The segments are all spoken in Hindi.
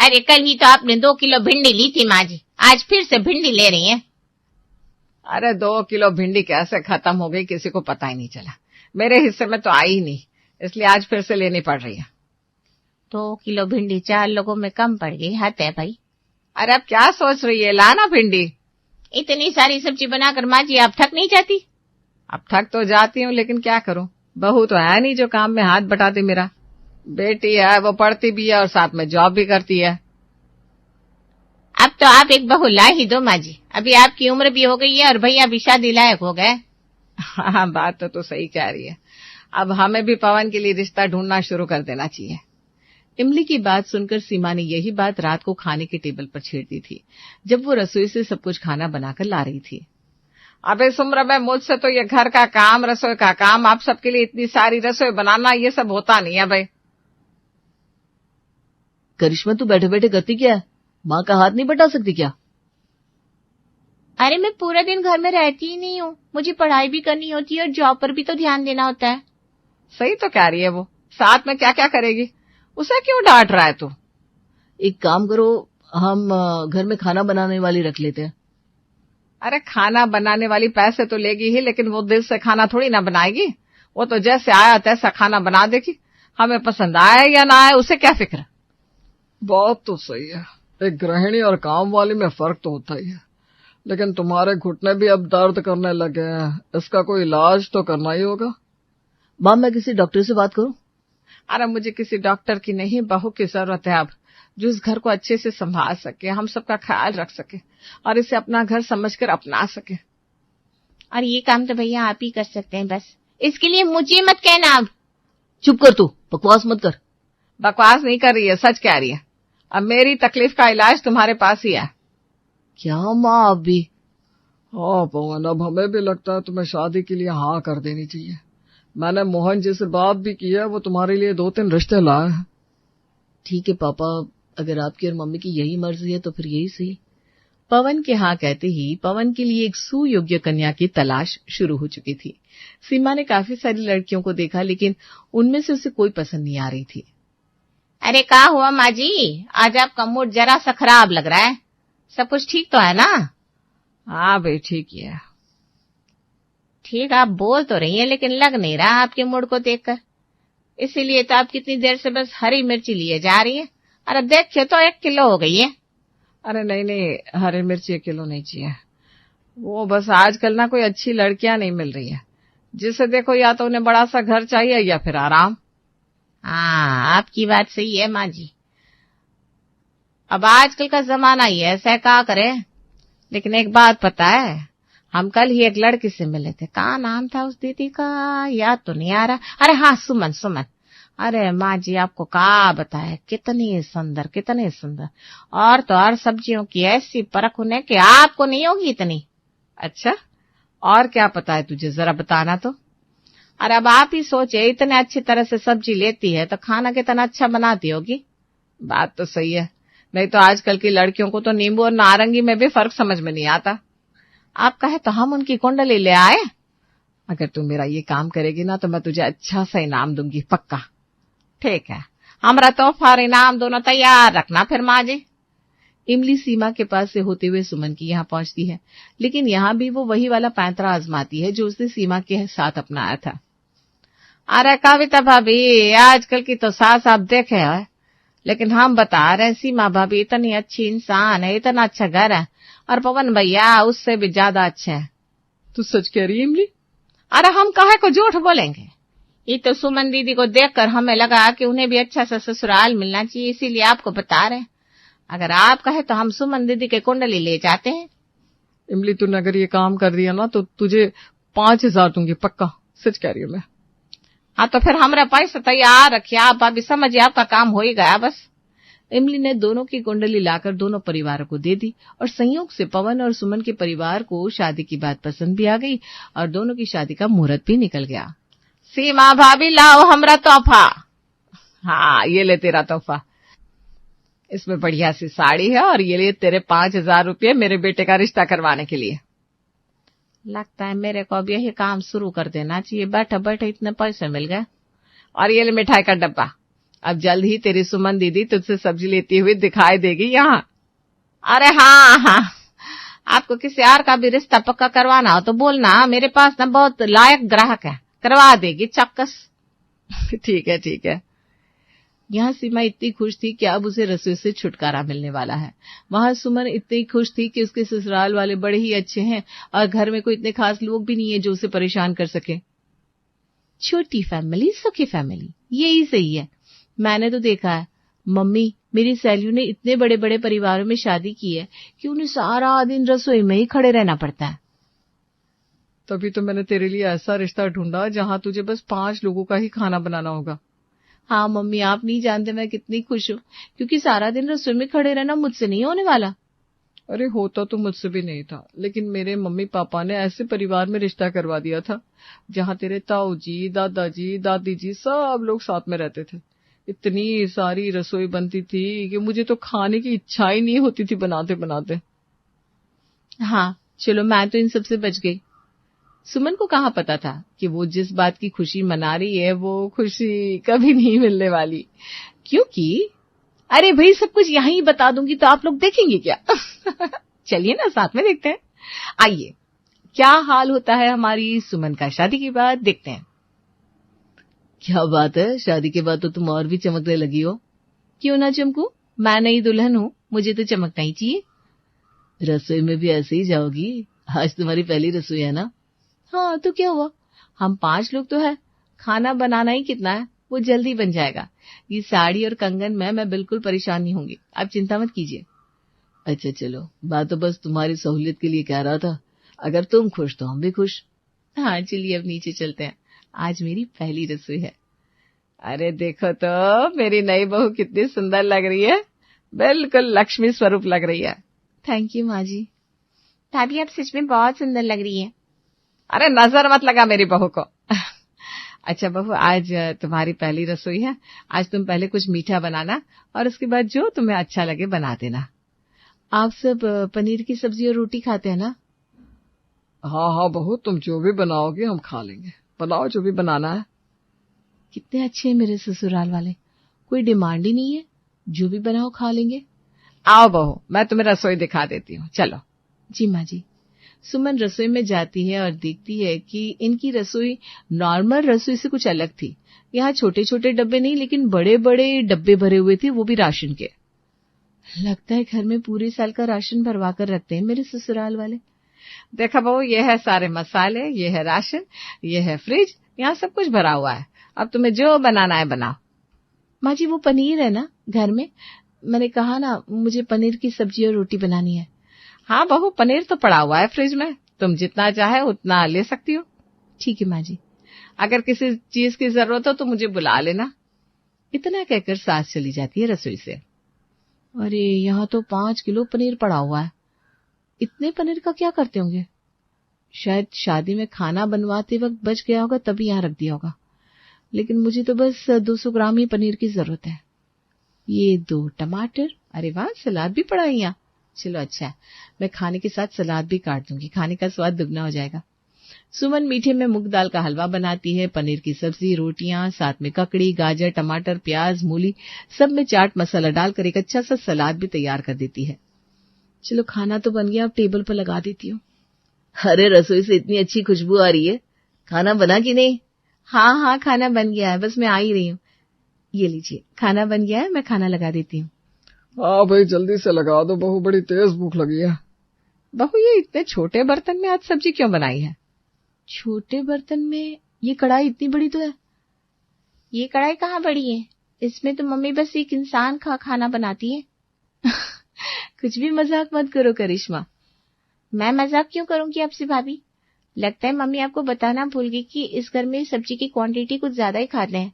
अरे कल ही तो आपने 2 किलो भिंडी ली थी माँ जी, आज फिर से भिंडी ले रही हैं। अरे 2 किलो भिंडी कैसे खत्म हो गई किसी को पता ही नहीं चला, मेरे हिस्से में तो आई ही नहीं, इसलिए आज फिर से लेनी पड़ रही है। 2 किलो भिंडी 4 लोगों में कम पड़ गई, हद है भाई। अरे अब क्या सोच रही है, लाना भिंडी। इतनी सारी सब्जी बनाकर माँ जी आप थक नहीं जाती? अब थक तो जाती हूँ, लेकिन क्या करूं, बहू तो है नहीं जो काम में हाथ बटाती। मेरा बेटी है, वो पढ़ती भी है और साथ में जॉब भी करती है। अब तो आप एक बहू ला ही दो माँ जी, अभी आपकी उम्र भी हो गई है और भैया भी शादी लायक हो गए। हाँ, बात तो सही कह रही है, अब हमें भी पवन के लिए रिश्ता ढूंढना शुरू कर देना चाहिए। इमली की बात सुनकर सीमा ने यही बात रात को खाने के टेबल पर छेड़ दी थी, जब वो रसोई से सब कुछ खाना बनाकर ला रही थी। अबे सुम्र भाई, मुझसे तो ये घर का काम, रसोई का काम, आप सबके लिए इतनी सारी रसोई बनाना, ये सब होता नहीं है भाई। करिश्मा तू बैठे बैठे करती क्या है, माँ का हाथ नहीं बटा सकती क्या? अरे मैं पूरा दिन घर में रहती ही नहीं हूँ, मुझे पढ़ाई भी करनी होती है और जॉब पर भी तो ध्यान देना होता है। सही तो कह रही है वो, साथ में क्या क्या करेगी, उसे क्यों डांट रहा है तू? एक काम करो, हम घर में खाना बनाने वाली रख लेते हैं। अरे खाना बनाने वाली पैसे तो लेगी ही, लेकिन वो दिल से खाना थोड़ी ना बनाएगी, वो तो जैसे आया तैसा खाना बना देगी, हमें पसंद आए या ना आए उसे क्या फिक्र। बात तो सही है, एक गृहिणी और काम वाली में फर्क तो होता ही है, लेकिन तुम्हारे घुटने भी अब दर्द करने लगे हैं, इसका कोई इलाज तो करना ही होगा। माँ मैं किसी डॉक्टर से बात करूं? अरे मुझे किसी डॉक्टर की नहीं, बहू की जरूरत है अब, जो इस घर को अच्छे से संभाल सके, हम सबका ख्याल रख सके और इसे अपना घर समझकर अपना सके। और ये काम तो भैया आप ही कर सकते हैं, बस इसके लिए मुझे मत कहना। अब चुप कर तू, बकवास मत कर। बकवास नहीं कर रही है, सच कह रही है, अब मेरी तकलीफ का इलाज तुम्हारे पास ही है। क्या माँ अब भी? हाँ पवन, अब हमें भी लगता है तुम्हें शादी के लिए हाँ कर देनी चाहिए। मैंने मोहन जी से बात भी की है, वो तुम्हारे लिए 2-3 रिश्ते लाए हैं। ठीक है पापा, अगर आपकी और मम्मी की यही मर्जी है तो फिर यही सही। पवन के हाँ कहते ही पवन के लिए एक सुयोग्य कन्या की तलाश शुरू हो चुकी थी। सीमा ने काफी सारी लड़कियों को देखा, लेकिन उनमें से उसे कोई पसंद नहीं आ रही थी। अरे क्या हुआ माँ जी, आज आपका मूड जरा सा खराब लग रहा है, सब कुछ ठीक तो है ना? हाँ भाई ठीक ही है। ठीक आप बोल तो रही हैं, लेकिन लग नहीं रहा आपके मूड को देखकर, इसीलिए तो आप कितनी देर से बस हरी मिर्ची लिए जा रही हैं। अरे देखिए तो 1 किलो हो गई है। अरे नहीं, हरी मिर्ची 1 किलो नहीं चाहिए, वो बस आजकल ना कोई अच्छी लड़कियां नहीं मिल रही है, जिसे देखो या तो उन्हें बड़ा सा घर चाहिए या फिर आराम। हाँ आपकी बात सही है माँ जी, अब आजकल का जमाना ही ऐसा, क्या करें। लेकिन एक बात पता है, हम कल ही एक लड़की से मिले थे, क्या नाम था उस दीदी का, याद तो नहीं आ रहा। अरे हाँ, सुमन। अरे माँ जी आपको क्या बताए, कितनी सुंदर कितनी सुंदर, और तो और सब्जियों की ऐसी परख उन्हें कि आपको नहीं होगी इतनी। अच्छा, और क्या पता है तुझे, जरा बताना तो। अरे अब आप ही सोचे, इतने अच्छी तरह से सब्जी लेती है तो खाना कितना अच्छा बनाती होगी। बात तो सही है, नहीं तो आजकल की लड़कियों को तो नींबू और नारंगी में भी फर्क समझ में नहीं आता। आप कहे तो हम उनकी कुंडली ले आए, अगर तू मेरा ये काम करेगी ना तो मैं तुझे अच्छा सा इनाम दूंगी, पक्का। ठीक है, हमारा तोहफा और इनाम दोनों तैयार रखना फिर माँ जी। इमली सीमा के पास से होते हुए सुमन की यहाँ पहुंचती है, लेकिन यहाँ भी वो वही वाला पैंतरा आजमाती है जो उसने सीमा के साथ अपनाया था। अरे कविता भाभी, आजकल की तो सास आप देखे है, लेकिन हम बता रहे सीमा भाभी इतनी अच्छी इंसान है, इतना अच्छा घर है, और पवन भैया उससे भी ज्यादा अच्छे हैं। तू सच कह रही है इमली? अरे हम काहे को झूठ बोलेंगे, ये तो सुमन दीदी को देखकर हमें लगा कि उन्हें भी अच्छा सा ससुराल मिलना चाहिए, इसीलिए आपको बता रहे हैं। अगर आप कहे तो हम सुमन दीदी के कुंडली ले जाते हैं। इमली तूने अगर ये काम कर दिया ना तो तुझे 5,000 दूंगी, पक्का, सच कह रही हूँ मैं। हाँ तो फिर हमारा पैसा तैयार रखिए, आप अभी समझिए आपका काम हो ही गया बस। इमली ने दोनों की कुंडली लाकर दोनों परिवारों को दे दी, और संयोग से पवन और सुमन के परिवार को शादी की बात पसंद भी आ गई और दोनों की शादी का मुहूर्त भी निकल गया। सीमा भाभी लाओ हमरा तोहफा। हाँ ये ले तेरा तोहफा, इसमें बढ़िया सी साड़ी है, और ये ले तेरे 5,000 रुपये मेरे बेटे का रिश्ता करवाने के लिए। लगता है मेरे को अब यही काम शुरू कर देना चाहिए, बैठे बैठे इतने पैसे मिल गए। और ये ले मिठाई का डब्बा, अब जल्द ही तेरी सुमन दीदी तुझसे सब्जी लेती हुई दिखाई देगी यहाँ। अरे हाँ हाँ, आपको किसी और का भी रिश्ता पक्का करवाना हो तो बोलना, मेरे पास ना बहुत लायक ग्राहक है, करवा देगी चक्कस। ठीक है ठीक है। यहाँ सीमा इतनी खुश थी कि अब उसे रसोई से छुटकारा मिलने वाला है। वहां सुमन इतनी खुश थी कि उसके ससुराल वाले बड़े ही अच्छे हैं और घर में कोई इतने खास लोग भी नहीं है जो उसे परेशान कर सके। छोटी फैमिली सुखी फैमिली, यही सही है। मैंने तो देखा है, मम्मी मेरी सहेलियों ने इतने बड़े बड़े परिवारों में शादी की है कि उन्हें सारा दिन रसोई में ही खड़े रहना पड़ता है। तभी तो मैंने तेरे लिए ऐसा रिश्ता ढूंढा जहां तुझे बस 5 लोगों का ही खाना बनाना होगा। हाँ मम्मी, आप नहीं जानते मैं कितनी खुश हूँ, क्योंकि सारा दिन रसोई में खड़े रहना मुझसे नहीं होने वाला। अरे होता तो मुझसे भी नहीं था, लेकिन मेरे मम्मी पापा ने ऐसे परिवार में रिश्ता करवा दिया था जहाँ तेरे ताऊ जी, दादाजी, दादी जी सब लोग साथ में रहते थे। इतनी सारी रसोई बनती थी कि मुझे तो खाने की इच्छा ही नहीं होती थी बनाते बनाते। हाँ चलो, मैं तो इन सबसे बच गई। सुमन को कहाँ पता था कि वो जिस बात की खुशी मना रही है वो खुशी कभी नहीं मिलने वाली, क्योंकि अरे भाई सब कुछ यहीं बता दूंगी तो आप लोग देखेंगे क्या? चलिए ना साथ में देखते हैं। आइए, क्या हाल होता है हमारी सुमन का शादी के बाद, देखते हैं। क्या बात है, शादी के बाद तो तुम और भी चमकने लगी हो। क्यों ना चमकू, मैं नई दुल्हन हूँ, मुझे तो चमकना ही चाहिए। रसोई में भी ऐसे ही जाओगी? आज तुम्हारी पहली रसोई है ना? हाँ तो क्या हुआ, हम 5 लोग तो है, खाना बनाना ही कितना है, वो जल्दी बन जाएगा। ये साड़ी और कंगन में मैं बिल्कुल परेशान नहीं होंगी, आप चिंता मत कीजिए। अच्छा चलो, बात तो बस तुम्हारी सहूलियत के लिए कह रहा था, अगर तुम खुश तो हम भी खुश। हाँ चलिए अब नीचे चलते हैं, आज मेरी पहली रसोई है। अरे देखो तो मेरी नई बहू कितनी सुंदर लग रही है, बिल्कुल लक्ष्मी स्वरूप लग रही है। थैंक यू माँ जी। भाभी आप सच में बहुत सुंदर लग रही है। अरे नजर मत लगा मेरी बहू को। अच्छा बहू, आज तुम्हारी पहली रसोई है, आज तुम पहले कुछ मीठा बनाना और उसके बाद जो तुम्हें अच्छा लगे बना देना। आप सब पनीर की सब्जी और रोटी खाते हैं ना? हाँ हाँ बहू, तुम जो भी बनाओगे हम खा लेंगे, बनाओ जो भी बनाना है। कितने अच्छे हैं मेरे ससुराल वाले, कोई डिमांड ही नहीं है, जो भी बनाओ खा लेंगे। आओ बहू, मैं तुम्हें रसोई दिखा देती हूँ, चलो। जी माँ जी। सुमन रसोई में जाती है और देखती है कि इनकी रसोई नॉर्मल रसोई से कुछ अलग थी। यहाँ छोटे छोटे डब्बे नहीं, लेकिन बड़े बड़े डब्बे भरे हुए थे, वो भी राशन के। लगता है घर में पूरे साल का राशन भरवा कर रखते हैं मेरे ससुराल वाले। देखा बहू, ये है सारे मसाले, ये है राशन, ये है फ्रिज, यहाँ सब कुछ भरा हुआ है, अब तुम्हें जो बनाना है बनाओ। माँ जी वो पनीर है ना घर में, मैंने कहा ना मुझे पनीर की सब्जी और रोटी बनानी है। हाँ बहू, पनीर तो पड़ा हुआ है फ्रिज में, तुम जितना चाहे उतना ले सकती हो। ठीक है माँ जी। अगर किसी चीज की जरूरत हो तो मुझे बुला लेना। इतना कहकर सास चली जाती है रसोई से। अरे यहाँ तो 5 किलो पनीर पड़ा हुआ है, इतने पनीर का क्या करते होंगे? शायद शादी में खाना बनवाते वक्त बच गया होगा तभी यहाँ रख दिया होगा, लेकिन मुझे तो बस 200 ग्राम ही पनीर की जरूरत है। ये 2 टमाटर, अरे वाह सलाद भी पड़ा है यहाँ, चलो अच्छा है, मैं खाने के साथ सलाद भी काट दूंगी, खाने का स्वाद दुगना हो जाएगा। सुमन मीठे में मूंग दाल का हलवा बनाती है, पनीर की सब्जी, रोटियां, साथ में ककड़ी, गाजर, टमाटर, प्याज, मूली, सब में चाट मसाला डालकर एक अच्छा सा सलाद भी तैयार कर देती है। चलो खाना तो बन गया, अब टेबल पर लगा देती हूँ। अरे रसोई से इतनी अच्छी खुशबू आ रही है, खाना बना कि नहीं? हाँ हाँ खाना बन गया है, बस मैं आ ही रही हूँ। ये लीजिए खाना बन गया है, मैं खाना लगा देती हूँ। हाँ भाई जल्दी से लगा दो बहू, बड़ी तेज भूख लगी है। बहू ये इतने छोटे बर्तन में आज सब्जी क्यों बनाई है? छोटे बर्तन में? ये कढ़ाई इतनी बड़ी तो है। ये कढ़ाई कहाँ बड़ी है, इसमें तो मम्मी बस एक इंसान का खाना बनाती है। कुछ भी मजाक मत करो करिश्मा। मैं मजाक क्यों करूंगी आपसे भाभी, लगता है मम्मी आपको बताना भूल गई कि इस घर में सब्जी की क्वांटिटी कुछ ज्यादा ही खाते हैं।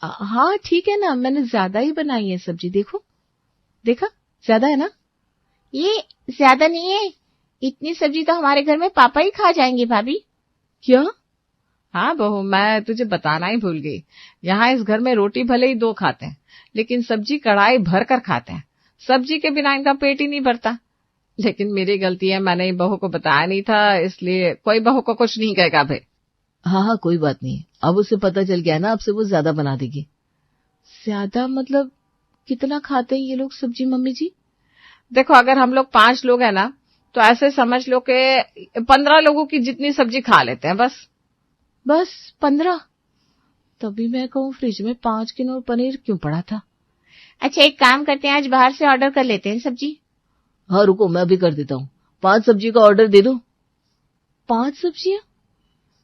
हाँ ठीक है ना, मैंने ज्यादा ही बनाई है सब्जी, देखो देखा ज्यादा है ना। ये ज्यादा नहीं है, इतनी सब्जी तो हमारे घर में पापा ही खा जाएंगे भाभी। क्या? हाँ बहू, मैं तुझे बताना ही भूल गई, यहाँ इस घर में रोटी भले ही 2 खाते हैं, लेकिन सब्जी कढ़ाई भर कर खाते हैं। सब्जी के बिना इनका पेट ही नहीं भरता। लेकिन मेरी गलती है, मैंने बहू को बताया नहीं था, इसलिए कोई बहू को कुछ नहीं कहेगा भाई। हाँ हाँ कोई बात नहीं, अब उसे पता चल गया ना, अब से वो ज्यादा बना देगी। ज्यादा मतलब कितना खाते हैं ये लोग सब्जी मम्मी जी? देखो, अगर हम लोग 5 लोग हैं ना, तो ऐसे समझ लो कि 15 लोगों की जितनी सब्जी खा लेते हैं बस। 15? तभी मैं कहूँ फ्रिज में 5 किलो पनीर क्यों पड़ा था। अच्छा, एक काम करते हैं, आज बाहर से ऑर्डर कर लेते हैं सब्जी। हाँ रुको, मैं भी कर देता हूँ। 5 सब्जी का ऑर्डर दे दो। 5 सब्जियां?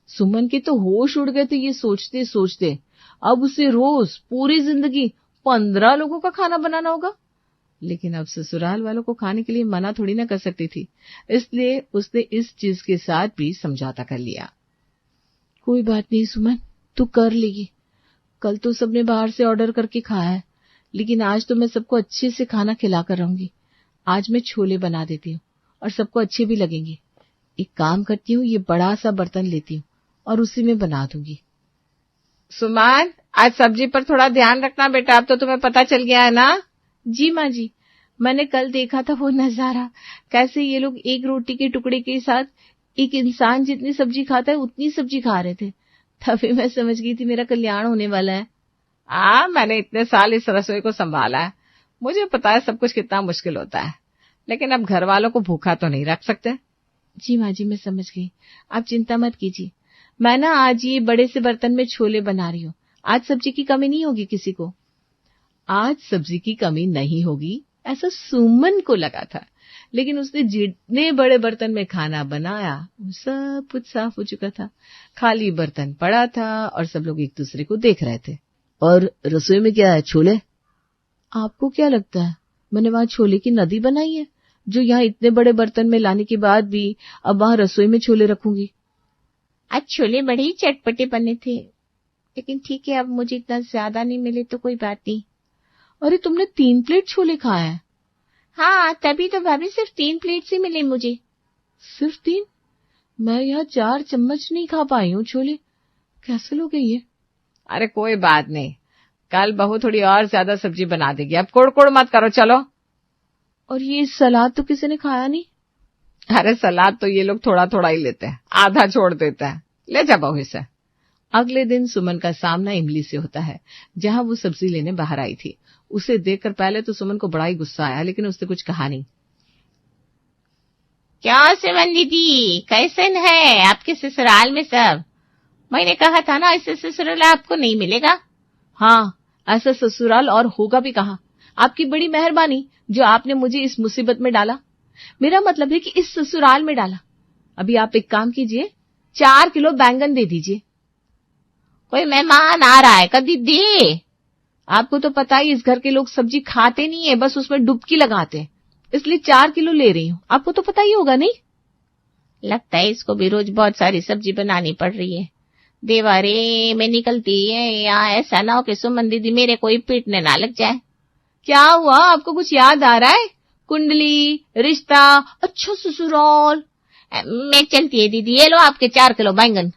सुमन के तो होश उड़ गए थे ये सोचते सोचते। अब उसे रोज पूरी जिंदगी 15 लोगों का खाना बनाना होगा। लेकिन अब ससुराल वालों को खाने के लिए मना थोड़ी ना कर सकती थी, इसलिए उसने इस चीज के साथ भी समझौता कर लिया। कोई बात नहीं सुमन, तू कर लेगी। कल तो सबने बाहर से ऑर्डर करके खाया है, लेकिन आज तो मैं सबको अच्छे से खाना खिला कर रहूंगी। आज मैं छोले बना देती हूँ और सबको अच्छे भी लगेंगे। एक काम करती हूँ, ये बड़ा सा बर्तन लेती हूँ और उसी में बना दूंगी। सुमन, आज सब्जी पर थोड़ा ध्यान रखना बेटा, अब तो तुम्हें पता चल गया है ना। जी माँ जी, मैंने कल देखा था वो नजारा, कैसे ये लोग एक रोटी के टुकड़े के साथ एक इंसान जितनी सब्जी खाता है उतनी सब्जी खा रहे थे। तभी मैं समझ गई थी मेरा कल्याण होने वाला है। मैंने इतने साल इस रसोई को संभाला है, मुझे पता है सब कुछ कितना मुश्किल होता है, लेकिन अब घर वालों को भूखा तो नहीं रख सकते। जी माँ जी, मैं समझ गई, आप चिंता मत कीजिए। मैं ना आज ये बड़े से बर्तन में छोले बना रही हूँ। आज सब्जी की कमी नहीं होगी किसी को। आज सब्जी की कमी नहीं होगी ऐसा सुमन को लगा था, लेकिन उसने जितने बड़े बर्तन में खाना बनाया वो सब कुछ साफ हो चुका था। खाली बर्तन पड़ा था और सब लोग एक दूसरे को देख रहे थे। और रसोई में क्या है? छोले? आपको क्या लगता है मैंने वहां छोले की नदी बनाई है, जो यहाँ इतने बड़े बर्तन में लाने के बाद भी अब वहां रसोई में छोले रखूंगी? आज छोले बड़े ही चटपटे बने थे, लेकिन ठीक है, अब मुझे इतना ज्यादा नहीं मिले तो कोई बात नहीं। अरे तुमने 3 प्लेट छोले खाए हैं? हाँ, तभी तो भाभी सिर्फ 3 प्लेट से मिले मुझे। सिर्फ 3? मैं यहाँ 4 चम्मच नहीं खा पाई हूँ छोले। कैसे लोग हैं ये? अरे कोई बात नहीं, कल बहू थोड़ी और ज्यादा सब्जी बना देगी, अब कोड़ मत करो, चलो। और ये सलाद तो किसी ने खाया नहीं? अरे सलाद तो ये लोग थोड़ा थोड़ा ही लेते हैं, आधा छोड़ देता है। ले जा बहू इसे। अगले दिन सुमन का सामना इमली से होता है, जहां वो सब्जी लेने बाहर आई थी। उसे देखकर पहले तो सुमन को बड़ा ही गुस्सा आया, लेकिन उसने कुछ कहा नहीं। क्या सुमन दीदी, कैसन है आपके ससुराल में सब? मैंने कहा था ना ऐसे ससुराल आपको नहीं मिलेगा। हाँ, ऐसा ससुराल और होगा भी कहाँ। आपकी बड़ी मेहरबानी जो आपने मुझे इस मुसीबत में डाला। मेरा मतलब है कि इस ससुराल में डाला। अभी आप एक काम कीजिए, 4 किलो बैंगन दे दीजिए। कोई मेहमान आ रहा है क्या दीदी? आपको तो पता ही इस घर के लोग सब्जी खाते नहीं है, बस उसमें डुबकी लगाते हैं, इसलिए 4 किलो ले रही हूँ। आपको तो पता ही होगा नहीं? लगता है इसको भी रोज बहुत सारी सब्जी बनानी पड़ रही है। देवारे में निकलती है, या ऐसा ना हो कि सुमन दीदी मेरे कोई पीटने ना लग जाए। क्या हुआ, आपको कुछ याद आ रहा है? कुंडली, रिश्ता, अच्छा ससुराल। मैं चलती है दीदी, ये लो आपके 4 किलो बैंगन।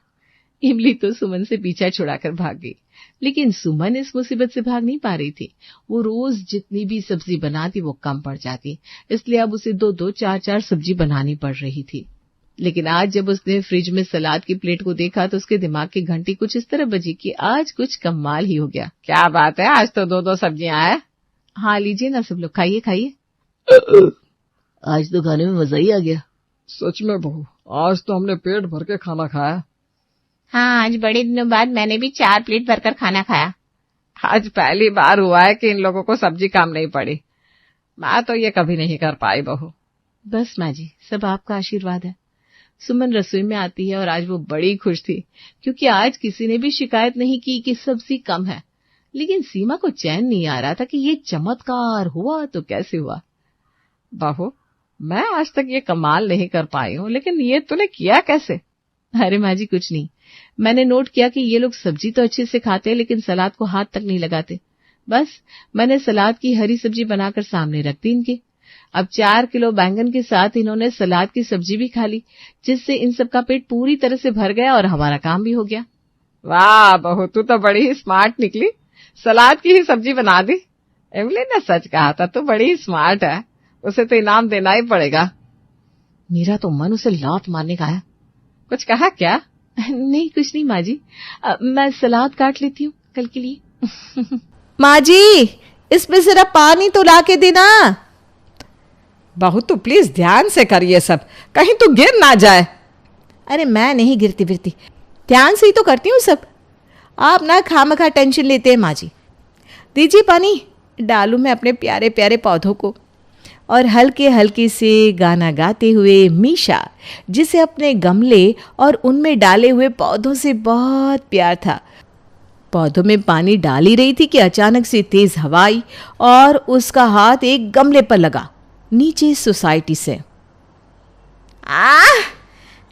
इमली तो सुमन से पीछा छुड़ाकर भाग गई, लेकिन सुमन इस मुसीबत से भाग नहीं पा रही थी। वो रोज जितनी भी सब्जी बनाती वो कम पड़ जाती, इसलिए अब उसे 2-2, 4-4 सब्जी बनानी पड़ रही थी। लेकिन आज जब उसने फ्रिज में सलाद की प्लेट को देखा तो उसके दिमाग की घंटी कुछ इस तरह बजी कि आज कुछ कमाल ही हो गया। क्या बात है, आज तो 2-2 सब्जियां हैं। हाँ लीजिए ना सब लोग, खाइए खाइए। आज तो खाने में मजा ही आ गया। सच में बहू, आज तो हमने पेट भर के खाना खाया। हाँ, आज बड़े दिनों बाद मैंने भी 4 प्लेट भरकर खाना खाया। आज पहली बार हुआ है कि इन लोगों को सब्जी कम नहीं पड़ी। मैं तो ये कभी नहीं कर पाई बहू। बस माँ जी, सब आपका आशीर्वाद है। सुमन रसोई में आती है और आज वो बड़ी खुश थी, क्योंकि आज किसी ने भी शिकायत नहीं की कि सब्जी कम है। लेकिन सीमा को चैन नहीं आ रहा था कि ये चमत्कार हुआ तो कैसे हुआ। बहू, मैं आज तक ये कमाल नहीं कर पाई हूँ, लेकिन ये तूने किया कैसे? अरे माँ जी कुछ नहीं, मैंने नोट किया कि ये लोग सब्जी तो अच्छे से खाते हैं, लेकिन सलाद को हाथ तक नहीं लगाते। बस मैंने सलाद की हरी सब्जी बनाकर सामने रख दी इनके। अब 4 किलो बैंगन के साथ इन्होंने सलाद की सब्जी भी खा ली, जिससे इन सबका पेट पूरी तरह से भर गया और हमारा काम भी हो गया। वाह बहू, तू तो बड़ी ही स्मार्ट निकली, सलाद की ही सब्जी बना दी। इमली ने सच कहा था, तू बड़ी ही स्मार्ट है, उसे तो इनाम देना ही पड़ेगा। मेरा तो मन उसे लात मारने का है। कुछ कहा क्या? नहीं कुछ नहीं माँ जी, मैं सलाद काट लेती हूँ कल के लिए। माँ जी, इसमें जरा पानी तो ला के देना। बहू तू प्लीज ध्यान से कर ये सब, कहीं तू गिर ना जाए। अरे मैं नहीं गिरती फिरती, ध्यान से ही तो करती हूँ सब। आप ना खामखा टेंशन लेते हैं माँ जी। दीजिए पानी, डालूं मैं अपने प्यारे प्यारे पौधों को। और हल्के हल्के से गाना गाते हुए मीशा, जिसे अपने गमले और उनमें डाले हुए पौधों से बहुत प्यार था, पौधों में पानी डाल ही रही थी कि अचानक से तेज हवा आई और उसका हाथ एक गमले पर लगा, नीचे सोसाइटी से।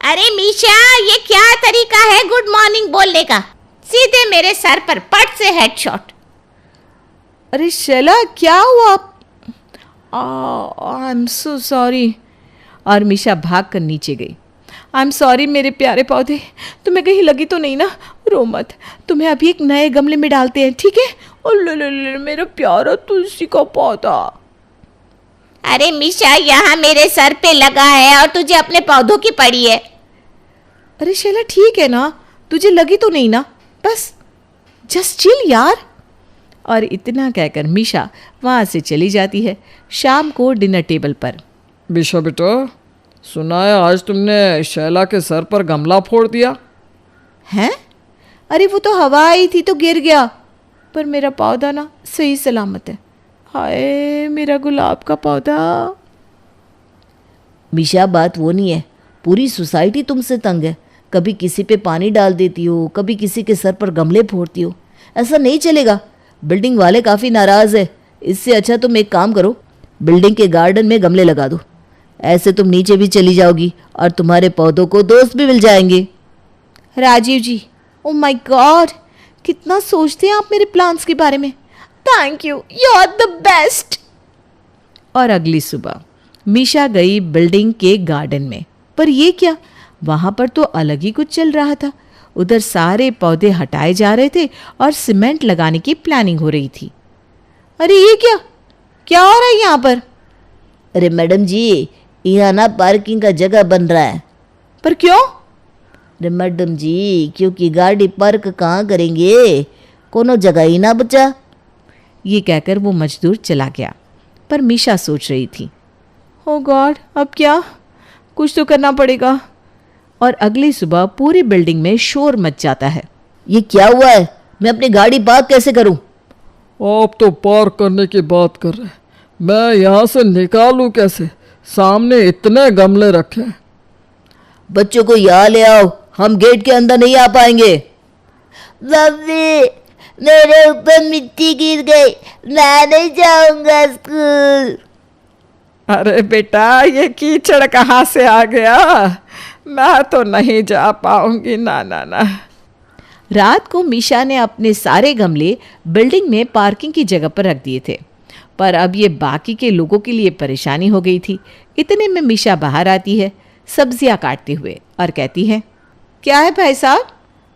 अरे मीशा, ये क्या तरीका है गुड मॉर्निंग बोलने का? सीधे मेरे सर पर पट से हेडशॉट। अरे शैला, क्या हुआ? I am so sorry. और मीशा भाग कर नीचे गई। आई एम सॉरी मेरे प्यारे पौधे, तुम्हें कहीं लगी तो नहीं ना? रो मत, तुम्हें अभी एक नए गमले में डालते हैं, ठीक है? और मेरा प्यारा तुलसी का पौधा। अरे मीशा, यहाँ मेरे सर पे लगा है और तुझे अपने पौधों की पड़ी है। अरे शैला, ठीक है ना, तुझे लगी तो नहीं ना? बस जस्ट चिल यार। और इतना कहकर मीशा वहाँ से चली जाती है। शाम को डिनर टेबल पर। मीशा बेटा, सुना है आज तुमने शैला के सर पर गमला फोड़ दिया? हैं? अरे वो तो हवा आई थी तो गिर गया, पर मेरा पौधा ना सही सलामत है। हाय मेरा गुलाब का पौधा। मीशा, बात वो नहीं है, पूरी सोसाइटी तुमसे तंग है। कभी किसी पे पानी डाल देती हो, कभी किसी के सर पर गमले फोड़ती हो। ऐसा नहीं चलेगा, बिल्डिंग वाले काफ़ी नाराज़ है। इससे अच्छा तुम एक काम करो, बिल्डिंग के गार्डन में गमले लगा दो। ऐसे तुम नीचे भी चली जाओगी और तुम्हारे पौधों को दोस्त भी मिल जाएंगे। Rajiv ji, oh my god, कितना सोचते हैं आप मेरे प्लान्स के बारे में। Thank you, you are the best. और अगली सुबह मीशा गई बिल्डिंग के गार्डन में, पर ये क्या, वहां पर तो अलग ही कुछ चल रहा था। उधर सारे पौधे हटाए जा रहे थे और सीमेंट लगाने की प्लानिंग हो रही थी। अरे ये क्या क्या हो रहा है यहाँ पर? अरे मैडम जी, यहाँ ना पार्किंग का जगह बन रहा है। पर क्यों? अरे मैडम जी, क्योंकि गाड़ी पार्क कहाँ करेंगे, कोनो जगह ही ना बचा। ये कहकर वो मजदूर चला गया, पर मीशा सोच रही थी, ओ गॉड, अब क्या, कुछ तो करना पड़ेगा। और अगली सुबह पूरी बिल्डिंग में शोर मच जाता है। ये क्या हुआ है? मैं अपनी गाड़ी पार्क कैसे करूं? आप तो पार्क करने की बात कर रहे हैं, मैं यहाँ से निकालूं कैसे? सामने इतने गमले रखे हैं। बच्चों को यहाँ ले आओ, हम गेट के अंदर नहीं आ पाएंगे। मम्मी, मेरे ऊपर मिट्टी गिर गई, मैं नहीं जाऊंगा स्कूल। अरे बेटा, ये कीचड़ कहाँ से आ गया? मैं तो नहीं जा पाऊंगी, ना ना ना। रात को मीशा ने अपने सारे गमले बिल्डिंग में पार्किंग की जगह पर रख दिए थे, पर अब ये बाकी के लोगों के लिए परेशानी हो गई थी। इतने में मीशा बाहर आती है सब्जियां काटते हुए और कहती है, क्या है भाई साहब,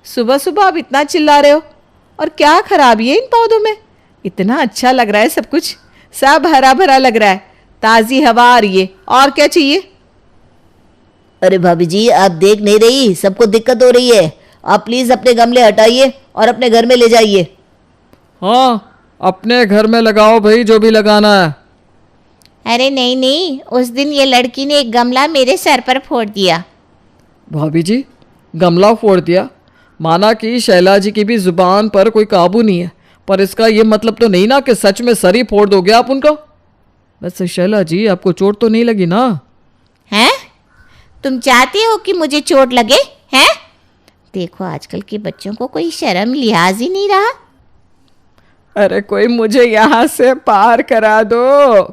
सुबह सुबह आप इतना चिल्ला रहे हो? और क्या खराबी है इन पौधों में? इतना अच्छा लग रहा है सब कुछ, सब हरा भरा लग रहा है, ताज़ी हवा आ रही है, और क्या चाहिए? अरे भाभी जी, आप देख नहीं रही, सबको दिक्कत हो रही है। आप प्लीज अपने गमले हटाइए और अपने घर में ले जाइए। हाँ, अपने घर में लगाओ भाई, जो भी लगाना है। अरे नहीं नहीं, उस दिन ये लड़की ने एक गमला मेरे सर पर फोड़ दिया। भाभी जी, गमला फोड़ दिया? माना कि शैला जी की भी जुबान पर कोई काबू नहीं है, पर इसका ये मतलब तो नहीं ना कि सच में सर ही फोड़ दोगे आप उनका। वैसे शैला जी, आपको चोट तो नहीं लगी ना? हैं? तुम चाहते हो कि मुझे चोट लगे? हैं? देखो, आजकल के बच्चों को कोई शर्म लिहाज ही नहीं रहा। अरे कोई मुझे यहाँ से पार करा दो।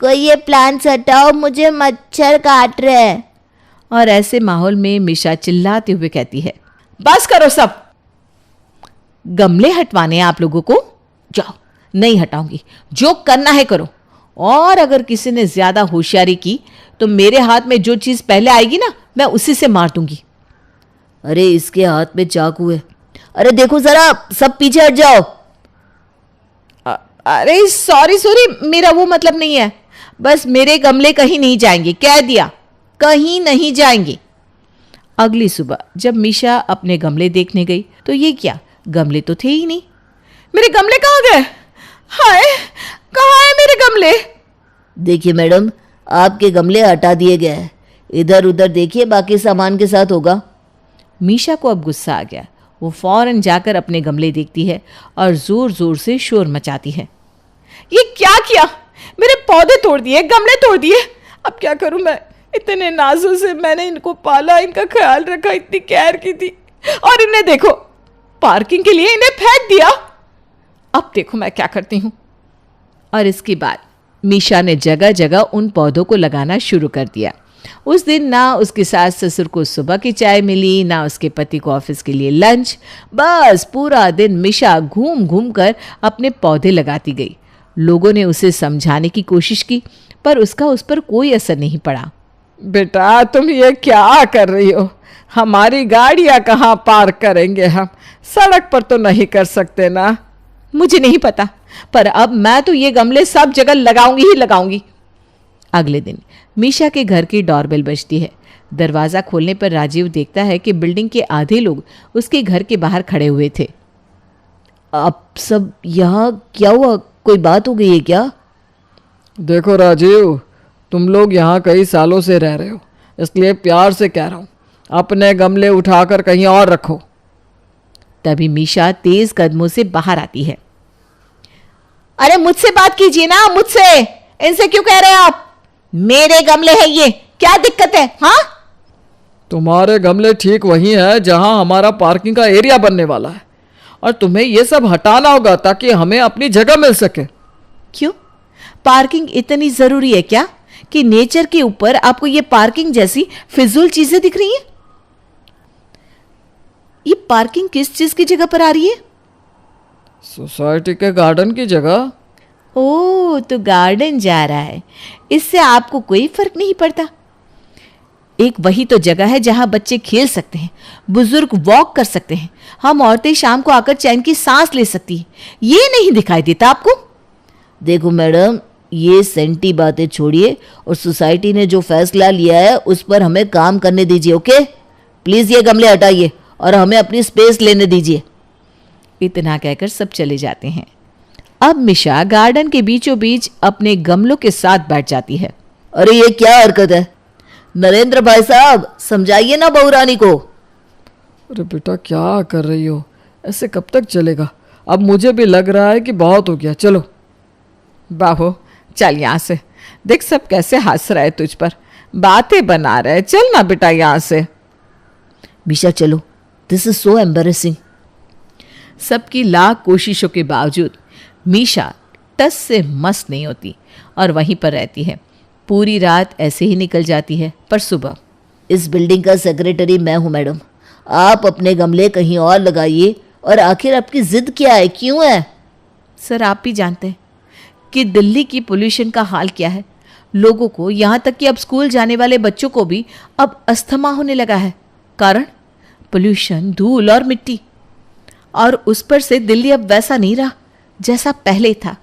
कोई ये प्लांट्स हटाओ, मुझे मच्छर काट रहे हैं। और ऐसे माहौल में मीशा चिल्लाते हुए कहती है, बस करो सब, गमले हटवाने आप लोगों को? जाओ, नहीं हटाऊंगी, जो करना है करो। और अगर किसी ने ज्यादा होशियारी की तो मेरे हाथ में जो चीज पहले आएगी ना, मैं उसी से मार दूंगी। अरे इसके हाथ में चाकू है। अरे देखो जरा, सब पीछे हट जाओ। अरे सॉरी सॉरी, मेरा वो मतलब नहीं है, बस मेरे गमले कहीं नहीं जाएंगे, कह दिया, कहीं नहीं जाएंगे। अगली सुबह जब मीशा अपने गमले देखने गई तो ये क्या, गमले तो थे ही नहीं। मेरे गमले कहाँ गए? हाय, कहाँ है मेरे गमले? देखिए मैडम, आपके गमले हटा दिए गए हैं। इधर उधर देखिए, बाकी सामान के साथ होगा। मीशा को अब गुस्सा आ गया। वो फौरन जाकर अपने गमले देखती है और जोर जोर से शोर मचाती है। ये क्या किया? मेरे पौधे तोड़ दिए, गमले तोड़ दिए। अब क्या करूं मैं? इतने नाजों से मैंने इनको पाला, इनका ख्याल रखा, इतनी केयर की थी, और इन्हें देखो, पार्किंग के लिए इन्हें फेंक दिया। अब देखो मैं क्या करती हूं। और इसके बाद मीशा ने जगह जगह उन पौधों को लगाना शुरू कर दिया। उस दिन ना उसके सास ससुर को सुबह की चाय मिली, ना उसके पति को ऑफिस के लिए लंच। बस पूरा दिन मीशा घूम घूम कर अपने पौधे लगाती गई। लोगों ने उसे समझाने की कोशिश की, पर उसका उस पर कोई असर नहीं पड़ा। बेटा तुम ये क्या कर रही हो? हमारी गाड़ियां कहाँ पार्क करेंगे हम? सड़क पर तो नहीं कर सकते ना। मुझे नहीं पता, पर अब मैं तो ये गमले सब जगह लगाऊंगी ही लगाऊंगी। अगले दिन मीशा के घर की डोरबेल बजती है। दरवाजा खोलने पर राजीव देखता है कि बिल्डिंग के आधे लोग उसके घर के बाहर खड़े हुए थे। आप सब यहाँ क्या हुआ? कोई बात हो गई है क्या? देखो राजीव, तुम लोग यहाँ कई सालों से रह रहे हो, इसलिए प्यार से कह रहा हूँ, अपने गमले उठाकर कहीं और रखो। तभी मीशा तेज कदमों से बाहर आती है। अरे मुझसे बात कीजिए ना, मुझसे, इनसे क्यों कह रहे हैं आप? मेरे गमले हैं ये, क्या दिक्कत है? हाँ, तुम्हारे गमले ठीक वही हैं जहाँ हमारा पार्किंग का एरिया बनने वाला है, और तुम्हें ये सब हटाना होगा ताकि हमें अपनी जगह मिल सके। क्यों? पार्किंग इतनी जरूरी है क्या कि नेचर के ऊपर आपको ये पार्किंग जैसी फिजूल चीजें दिख रही हैं? ये पार्किंग किस चीज की जगह पर आ रही है? सोसाइटी के गार्डन की जगह। ओ, तो गार्डन जा रहा है, इससे आपको कोई फर्क नहीं पड़ता। एक वही तो जगह है जहां बच्चे खेल सकते हैं, बुजुर्ग वॉक कर सकते हैं, हम औरतें शाम को आकर चैन की सांस ले सकती हैं। ये नहीं दिखाई देता आपको? देखो मैडम, ये सेंटी बातें छोड़िए और सोसाइटी ने जो फैसला लिया है उस पर हमें काम करने दीजिए। ओके, प्लीज़ ये गमले हटाइए और हमें अपनी स्पेस लेने दीजिए। इतना कहकर सब चले जाते हैं। अब मिशा गार्डन के बीचों बीच अपने गमलों के साथ बैठ जाती है। अरे ये क्या हरकत है? नरेंद्र भाई साहब, समझाइए ना बहू रानी को। अरे बेटा क्या कर रही हो? ऐसे कब तक चलेगा? अब मुझे भी लग रहा है कि बहुत हो गया। चलो। बाहो, चल यहाँ से। देख सब कैसे हंस रहे तुझ पर, बातें बना रहे। चल ना बेटा यहाँ से। मिशा चलो, दिस इज सो एम्बेरेसिंग। सबकी लाख कोशिशों के बावजूद मीशा टस से मस्त नहीं होती और वहीं पर रहती है। पूरी रात ऐसे ही निकल जाती है, पर सुबह। इस बिल्डिंग का सेक्रेटरी मैं हूं मैडम, आप अपने गमले कहीं और लगाइए। और आखिर आपकी जिद क्या है, क्यों है? सर, आप भी जानते हैं कि दिल्ली की पोल्यूशन का हाल क्या है। लोगों को, यहाँ तक कि अब स्कूल जाने वाले बच्चों को भी अब अस्थमा होने लगा है। कारण पोल्यूशन, धूल और मिट्टी। और उस पर से दिल्ली अब वैसा नहीं रहा जैसा पहले था।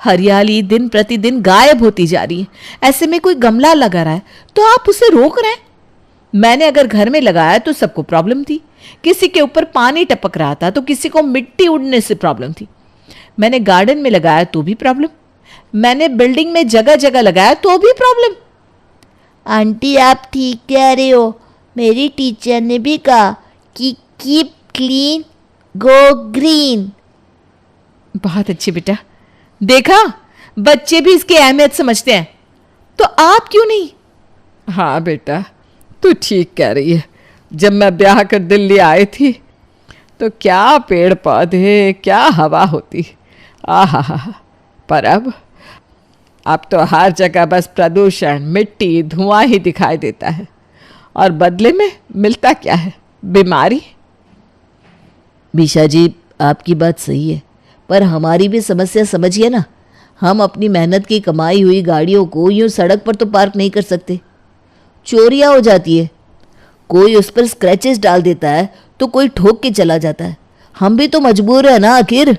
हरियाली दिन प्रतिदिन गायब होती जा रही है। ऐसे में कोई गमला लगा रहा है तो आप उसे रोक रहे हैं। मैंने अगर घर में लगाया तो सबको प्रॉब्लम थी, किसी के ऊपर पानी टपक रहा था तो किसी को मिट्टी उड़ने से प्रॉब्लम थी। मैंने गार्डन में लगाया तो भी प्रॉब्लम, मैंने बिल्डिंग में जगह जगह लगाया तो भी प्रॉब्लम। आंटी आप ठीक कह रहे हो, मेरी टीचर ने भी कहा कि कीप क्लीन गो ग्रीन। बहुत अच्छी बेटा, देखा, बच्चे भी इसकी अहमियत समझते हैं, तो आप क्यों नहीं? हाँ बेटा, तू ठीक कह रही है। जब मैं ब्याह कर दिल्ली आई थी तो क्या पेड़ पौधे, क्या हवा होती। आहा, पर अब तो हर जगह बस प्रदूषण, मिट्टी, धुआं ही दिखाई देता है। और बदले में मिलता क्या है? बीमारी। मीशा जी, आपकी बात सही है, पर हमारी भी समस्या समझिए ना। हम अपनी मेहनत की कमाई हुई गाड़ियों को यूं सड़क पर तो पार्क नहीं कर सकते। चोरियां हो जाती है, कोई उस पर स्क्रैचेस डाल देता है तो कोई ठोक के चला जाता है। हम भी तो मजबूर है ना आखिर।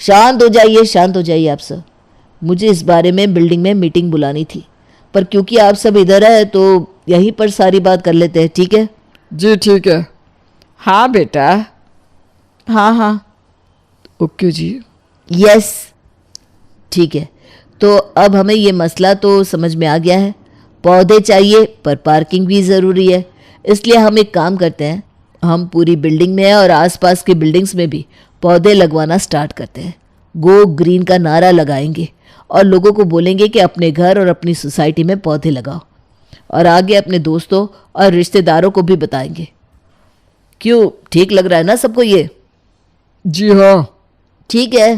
शांत हो जाइए, शांत हो जाइए आप सब। मुझे इस बारे में बिल्डिंग में मीटिंग बुलानी थी, पर क्योंकि आप सब इधर है तो यहीं पर सारी बात कर लेते हैं, ठीक है? जी ठीक है। हाँ बेटा, हाँ हाँ। ओके जी। यस, ठीक है। तो अब हमें ये मसला तो समझ में आ गया है। पौधे चाहिए पर पार्किंग भी ज़रूरी है। इसलिए हम एक काम करते हैं, हम पूरी बिल्डिंग में और आसपास की बिल्डिंग्स में भी पौधे लगवाना स्टार्ट करते हैं। गो ग्रीन का नारा लगाएंगे और लोगों को बोलेंगे कि अपने घर और अपनी सोसाइटी में पौधे लगाओ, और आगे अपने दोस्तों और रिश्तेदारों को भी बताएंगे। क्यों, ठीक लग रहा है ना सबको ये? जी हाँ। ठीक है।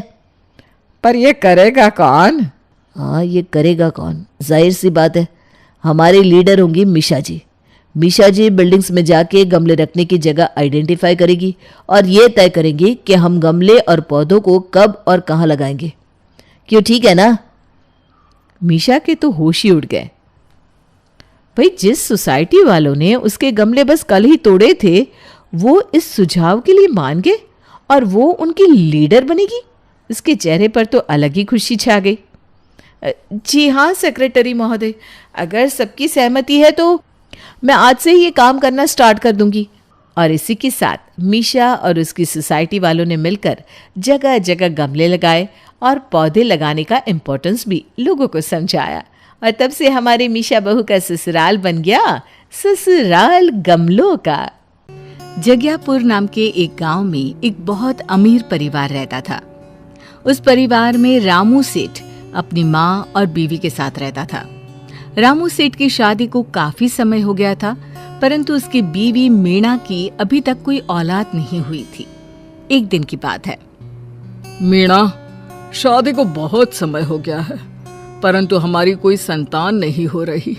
पर ये करेगा कौन? हाँ, ये करेगा कौन? जाहिर सी बात है, हमारी लीडर होंगी मीशा जी। मीशा जी बिल्डिंग्स में जाके गमले रखने की जगह आइडेंटिफाई करेगी और ये तय करेंगी कि हम गमले और पौधों को कब और कहाँ लगाएंगे। क्यों, ठीक है ना? मीशा के तो होश ही उड़ गए। भाई, जिस सोसाइटी वालों ने उसके गमले बस कल ही तोड़े थे, वो इस सुझाव के लिए मान गए और वो उनकी लीडर बनेगी। इसके चेहरे पर तो अलग ही खुशी छा गई। जी हाँ सेक्रेटरी महोदय, अगर सबकी सहमति है तो मैं आज से ही ये काम करना स्टार्ट कर दूंगी। और इसी के साथ मीशा और उसकी सोसाइटी वालों ने मिलकर जगह जगह गमले लगाए और पौधे लगाने का इम्पोर्टेंस भी लोगों को समझाया। और तब से हमारे मीशा बहू का ससुराल बन गया ससुराल गमलों का। जगियापुर नाम के एक गांव में एक बहुत अमीर परिवार रहता था। उस परिवार में रामू सेठ अपनी माँ और बीवी के साथ रहता था। रामू सेठ की शादी को काफी समय हो गया था, परंतु उसकी बीवी मीणा की अभी तक कोई औलाद नहीं हुई थी। एक दिन की बात है। मीणा, शादी को बहुत समय हो गया है, परंतु हमारी कोई संतान नहीं हो रही।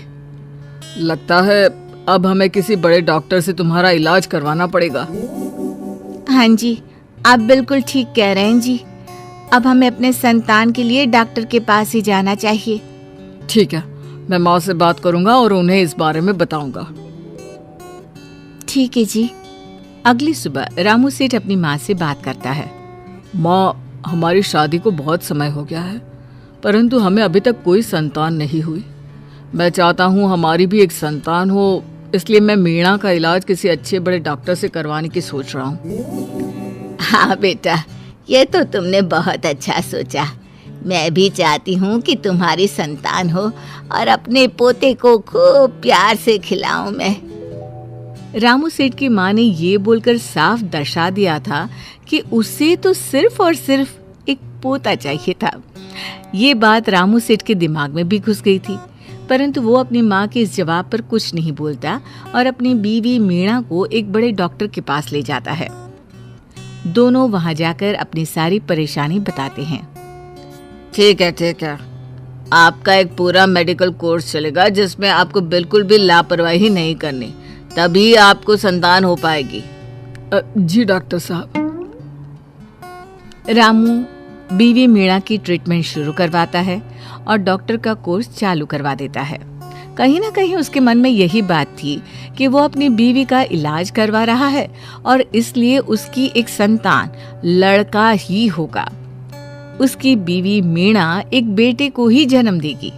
लगता है अब हमें किसी बड़े डॉक्टर से तुम्हारा इलाज करवाना पड़ेगा। हाँ जी, आप बिल्कुल ठीक कह रहे हैं जी। अब हमें अपने संतान के लिए डॉक्टर के पास ही जाना चाहिए। ठीक है, मैं माँ से बात करूंगा और उन्हें इस बारे में बताऊंगा। ठीक है जी। अगली सुबह रामू सेठ अपनी माँ से बात करता है। माँ, हमारी शादी को बहुत समय हो गया है, परंतु हमें अभी तक कोई संतान नहीं हुई। मैं चाहता हूँ हमारी भी एक संतान हो, इसलिए मैं मीणा का इलाज किसी अच्छे बड़े डॉक्टर से करवाने की सोच रहा हूँ। हाँ बेटा, ये तो तुमने बहुत अच्छा सोचा। मैं भी चाहती हूँ कि तुम्हारी संतान हो और अपने पोते को खूब प्यार से खिलाऊं मैं। रामू सेठ की माँ ने ये बोलकर साफ दर्शा दिया था कि उसे तो सिर्फ और सिर्फ एक पोता चाहिए था। ये बात रामू सेठ के दिमाग में भी घुस गई थी, परंतु वो अपनी माँ के इस जवाब पर कुछ नहीं बोलता और अपनी बीवी मीणा को एक बड़े डॉक्टर के पास ले जाता है। दोनों वहां जाकर अपनी सारी परेशानी बताते हैं। ठीक है, आपका एक पूरा मेडिकल कोर्स चलेगा जिसमें आपको बिल्कुल भी लापरवाही नहीं करनी, तभी आपको संतान हो पाएगी। जी डॉक्टर साहब। रामू बीवी मीणा की ट्रीटमेंट शुरू करवाता है और डॉक्टर का कोर्स चालू करवा देता है। कहीं ना कहीं उसके मन में यही बात थी कि वो अपनी बीवी का इलाज करवा रहा है और इसलिए उसकी एक संतान लड़का ही होगा। उसकी बीवी मीणा एक बेटे को ही जन्म देगी।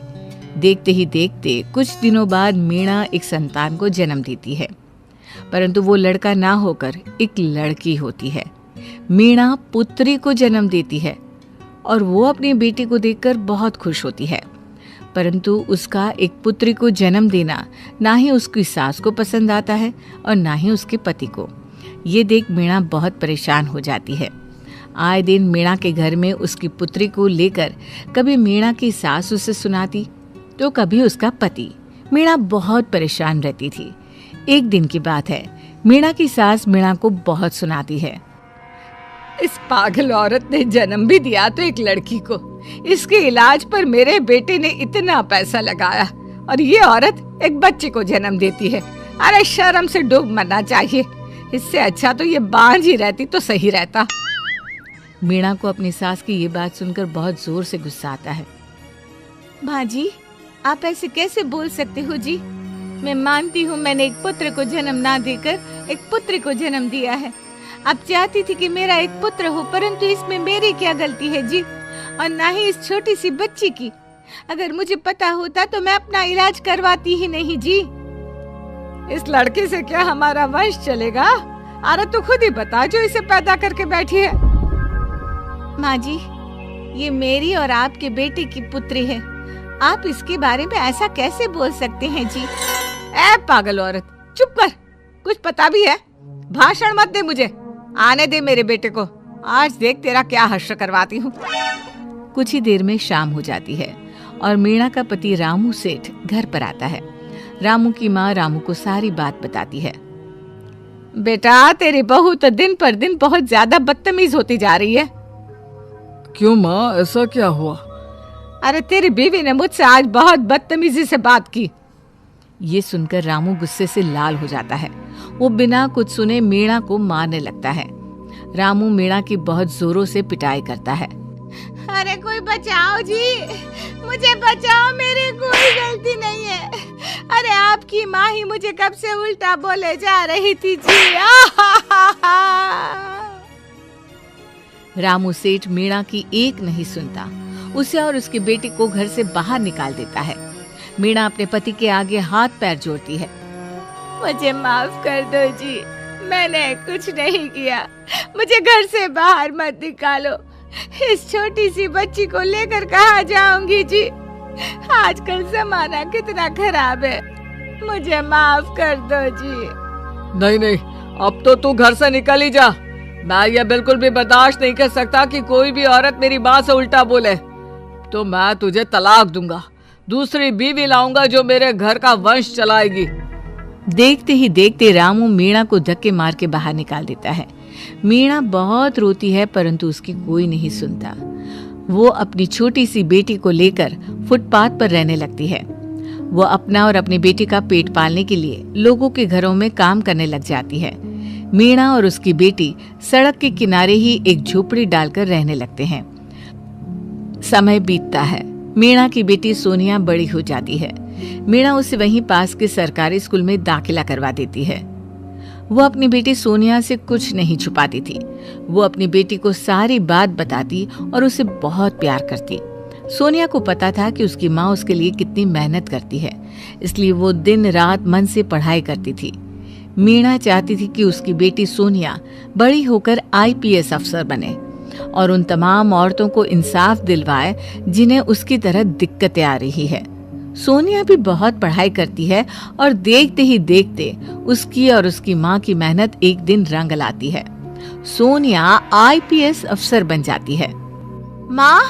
देखते ही देखते कुछ दिनों बाद मीणा एक संतान को जन्म देती है, परंतु वो लड़का ना होकर एक लड़की होती है। मीणा पुत्री को जन्म देती है और वो अपने बेटे को देखकर बहुत खुश होती है, परंतु उसका एक पुत्री को जन्म देना ना ही उसकी सास को पसंद आता है और ना ही उसके पति को। ये देख मीणा बहुत परेशान हो जाती है। आए दिन मीणा के घर में उसकी पुत्री को लेकर कभी मीणा की सास उसे सुनाती तो कभी उसका पति। मीणा बहुत परेशान रहती थी। एक दिन की बात है, मीणा की सास मीणा को बहुत सुनाती है। इस पागल औरत ने जन्म भी दिया तो एक लड़की को। इसके इलाज पर मेरे बेटे ने इतना पैसा लगाया और ये औरत एक बच्चे को जन्म देती है। अरे शर्म से डूब मरना चाहिए। इससे अच्छा तो ये बांझ ही रहती तो सही रहता। मीणा को अपनी सास की ये बात सुनकर बहुत जोर से गुस्सा आता है। भाजी, आप ऐसे कैसे बोल सकते हो जी? मैं मानती हूँ मैंने एक पुत्र को जन्म ना देकर एक पुत्री को जन्म दिया है। आप चाहती थी कि मेरा एक पुत्र हो, परंतु इसमें मेरी क्या गलती है जी? और ना ही इस छोटी सी बच्ची की। अगर मुझे पता होता तो मैं अपना इलाज करवाती ही नहीं जी। इस लड़के से क्या हमारा वंश चलेगा? अरे तू खुद ही बता जो इसे पैदा करके बैठी है। माँ जी, ये मेरी और आपके बेटे की पुत्री है, आप इसके बारे में ऐसा कैसे बोल सकते हैं जी? ए पागल औरत, चुप कर, कुछ पता भी है? भाषण मत दे मुझे, आने दे मेरे बेटे को, आज देख तेरा क्या हश्र करवाती हूँ। कुछ ही देर में शाम हो जाती है और मीणा का पति रामू सेठ घर पर आता है। रामू की माँ रामू को सारी बात बताती है। बेटा, तेरी बहू तो दिन पर दिन बहुत ज्यादा बदतमीज होती जा रही है। क्यों माँ, ऐसा क्या हुआ? अरे तेरी बीवी ने मुझसे आज बहुत बदतमीजी से बात की। ये सुनकर रामू गुस्से से लाल हो जाता है। वो बिना कुछ सुने मीणा को मारने लगता है। रामू मीणा की बहुत जोरों से पिटाई करता है। अरे कोई बचाओ जी, मुझे बचाओ, मेरी कोई गलती नहीं है। अरे आपकी माँ ही मुझे कब से उल्टा बोले जा रही थी जी। रामू सेठ मीणा की एक नहीं सुनता, उसे और उसकी बेटी को घर से बाहर निकाल देता है। मीणा अपने पति के आगे हाथ पैर जोड़ती है। मुझे माफ कर दो जी, मैंने कुछ नहीं किया, मुझे घर से बाहर मत निकालो। इस छोटी सी बच्ची को लेकर कहाँ जाऊंगी जी? आजकल जमाना कितना खराब है, मुझे माफ कर दो जी। नहीं नहीं, अब तो तू घर से निकल ही जा। मैं ये बिल्कुल भी बर्दाश्त नहीं कर सकता कि कोई भी औरत मेरी माँ से उल्टा बोले। तो मैं तुझे तलाक दूंगा, दूसरी बीवी लाऊंगा जो मेरे घर का वंश चलाएगी। देखते ही देखते रामू मीणा को धक्के मार के बाहर निकाल देता है। मीणा बहुत रोती है, परंतु उसकी कोई नहीं सुनता। वो अपनी छोटी सी बेटी को लेकर फुटपाथ पर रहने लगती है। वो अपना और अपनी बेटी का पेट पालने के लिए लोगों के घरों में काम करने लग जाती है। मीणा और उसकी बेटी सड़क के किनारे ही एक झोपड़ी डालकर रहने लगते हैं। समय बीतता है। मीणा की बेटी सोनिया बड़ी हो जाती है। मीणा उसे वहीं पास के सरकारी स्कूल में दाखिला करवा देती है। वो अपनी बेटी सोनिया से कुछ नहीं छुपाती थी। वो अपनी बेटी को सारी बात बताती और उसे बहुत प्यार करती। सोनिया को पता था कि उसकी माँ उसके लिए कितनी मेहनत करती है, इसलिए वो दिन रात मन से पढ़ाई करती थी। मीणा चाहती थी कि उसकी बेटी सोनिया बड़ी होकर IPS अफसर बने और उन तमाम औरतों को इंसाफ दिलवाए जिन्हें उसकी तरह दिक्कतें आ रही है। सोनिया भी बहुत पढ़ाई करती है और देखते ही देखते उसकी और उसकी माँ की मेहनत एक दिन रंग लाती है। सोनिया IPS अफसर बन जाती है। माँ,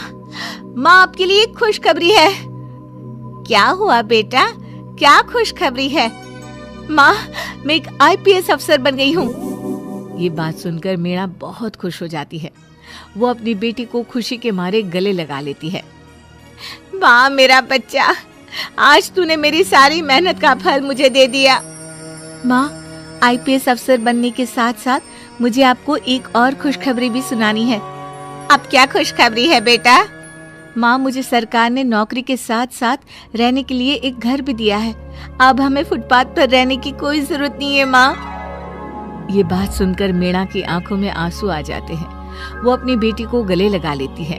आपके लिए एक खुशखबरी है। क्या हुआ बेटा, क्या खुशखबरी है? माँ, मैं एक IPS अफसर बन गई हूँ। ये बात सुनकर मीणा बहुत खुश हो जाती है। वो अपनी बेटी को खुशी के मारे गले लगा लेती है। माँ, मेरा बच्चा, आज तूने मेरी सारी मेहनत का फल मुझे दे दिया। माँ, IPS अफसर बनने के साथ साथ मुझे आपको एक और खुशखबरी भी सुनानी है। अब क्या खुशखबरी है बेटा? माँ, मुझे सरकार ने नौकरी के साथ साथ रहने के लिए एक घर भी दिया है। अब हमें फुटपाथ पर रहने की कोई जरूरत नहीं है माँ। ये बात सुनकर मीणा की आंखों में आंसू आ जाते हैं। वो अपनी बेटी को गले लगा लेती है।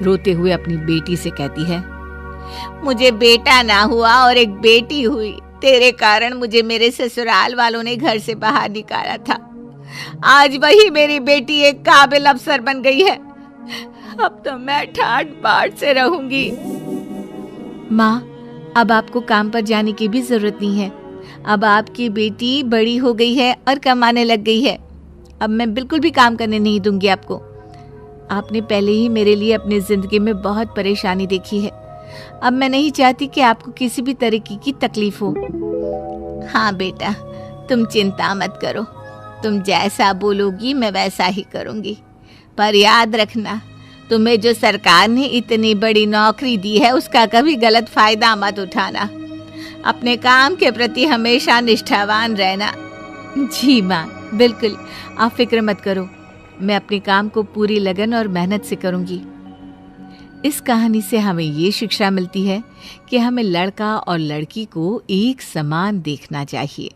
रोते हुए अपनी बेटी से कहती है, मुझे बेटा ना हुआ और एक बेटी हुई। तेरे कारण मुझे मेरे ससुराल वालों ने घर से बाहर निकाला था। आज वही मेरी बेटी एक काबिल अफसर बन गई है। अब तो मैं ठाट बाट से रहूंगी। माँ, अब आपको काम पर जाने की भी जरूरत नहीं है। अब आपकी बेटी बड़ी हो गई है और कमाने लग गई है। अब मैं बिल्कुल भी काम करने नहीं दूंगी आपको। आपने पहले ही मेरे लिए अपनी जिंदगी में बहुत परेशानी देखी है। अब मैं नहीं चाहती कि आपको किसी भी तरीके की तकलीफ हो। हाँ बेटा, तुम चिंता मत करो। तुम जैसा बोलोगी मैं वैसा ही करूंगी। पर याद रखना, तुम्हें जो सरकार ने इतनी बड़ी नौकरी दी है उसका कभी गलत फायदा मत उठाना। अपने काम के प्रति हमेशा निष्ठावान रहना। जी माँ, बिल्कुल, आप फिक्र मत करो। मैं अपने काम को पूरी लगन और मेहनत से करूंगी। इस कहानी से हमें ये शिक्षा मिलती है कि हमें लड़का और लड़की को एक समान देखना चाहिए।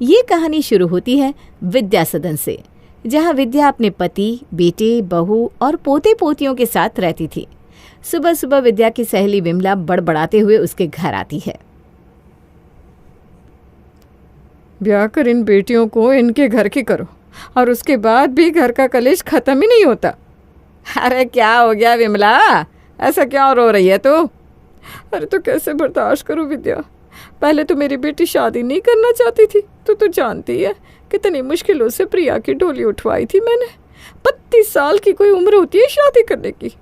ये कहानी शुरू होती है विद्या सदन से, जहाँ विद्या अपने पति, बेटे, बहू और पोते पोतियों के साथ रहती थी। सुबह सुबह विद्या की सहेली विमला बड़बड़ाते हुए उसके घर आती है। ब्याह कर इन बेटियों को इनके घर की करो और उसके बाद भी घर का कलेश खत्म ही नहीं होता। अरे क्या हो गया विमला, ऐसा क्यों रो रही है तू? अरे तो कैसे बर्दाश्त करूं विद्या, पहले तो मेरी बेटी शादी नहीं करना चाहती थी, तो जानती है कितनी मुश्किलों से प्रिया की डोली उठवाई थी मैंने। 32 साल की कोई उम्र होती है शादी करने की।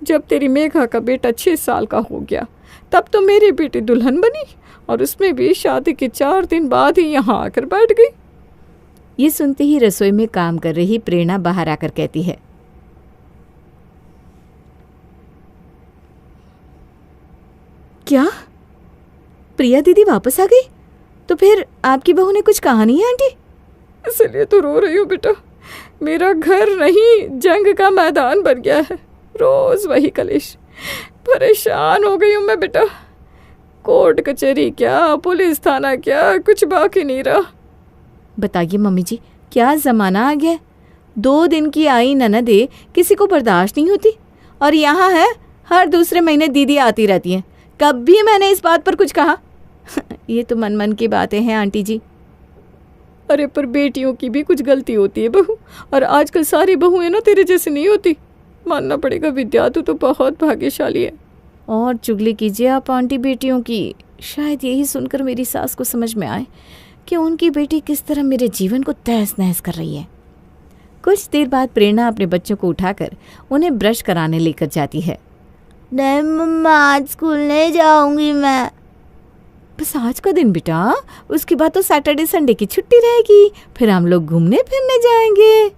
जब तेरी मेघा का बेटा 6 साल का हो गया तब तो मेरी बेटी दुल्हन बनी, और उसमें भी शादी के 4 दिन बाद ही यहाँ आकर बैठ गई। ये सुनते ही रसोई में काम कर रही प्रेरणा बाहर आकर कहती है, क्या प्रिया दीदी वापस आ गई? तो फिर आपकी बहू ने कुछ कहा नहीं है आंटी? इसलिए तो रो रही हूँ बेटा, मेरा घर नहीं जंग का मैदान बन गया है, रोज वही कलेश। परेशान हो गई हूँ मैं बेटा, कोर्ट कचहरी क्या, पुलिस थाना क्या, कुछ बाकी नहीं रहा। बताइए मम्मी जी, क्या जमाना आ गया है? 2 दिन की आई ननदे किसी को बर्दाश्त नहीं होती, और यहाँ है हर दूसरे महीने दीदी आती रहती हैं। कभी मैंने इस बात पर कुछ कहा? ये तो मन मन की बातें हैं आंटी जी। अरे पर बेटियों की भी कुछ गलती होती है बहू, और आजकल सारी बहुएं ना तेरे जैसी नहीं होती। मानना पड़ेगा विद्या, तू तो बहुत भाग्यशाली है। और चुगली कीजिए आप आंटी बेटियों की। शायद यही सुनकर मेरी सास को समझ में आए कि उनकी बेटी किस तरह मेरे जीवन को तहस नहस कर रही है। कुछ देर बाद प्रेरणा अपने बच्चों को उठाकर उन्हें ब्रश कराने लेकर जाती है। नहीं मम्मा, आज स्कूल नहीं जाऊंगी मैं। बस आज का दिन बेटा, उसके बाद तो सैटरडे संडे की छुट्टी रहेगी, फिर हम लोग घूमने फिरने जाएंगे।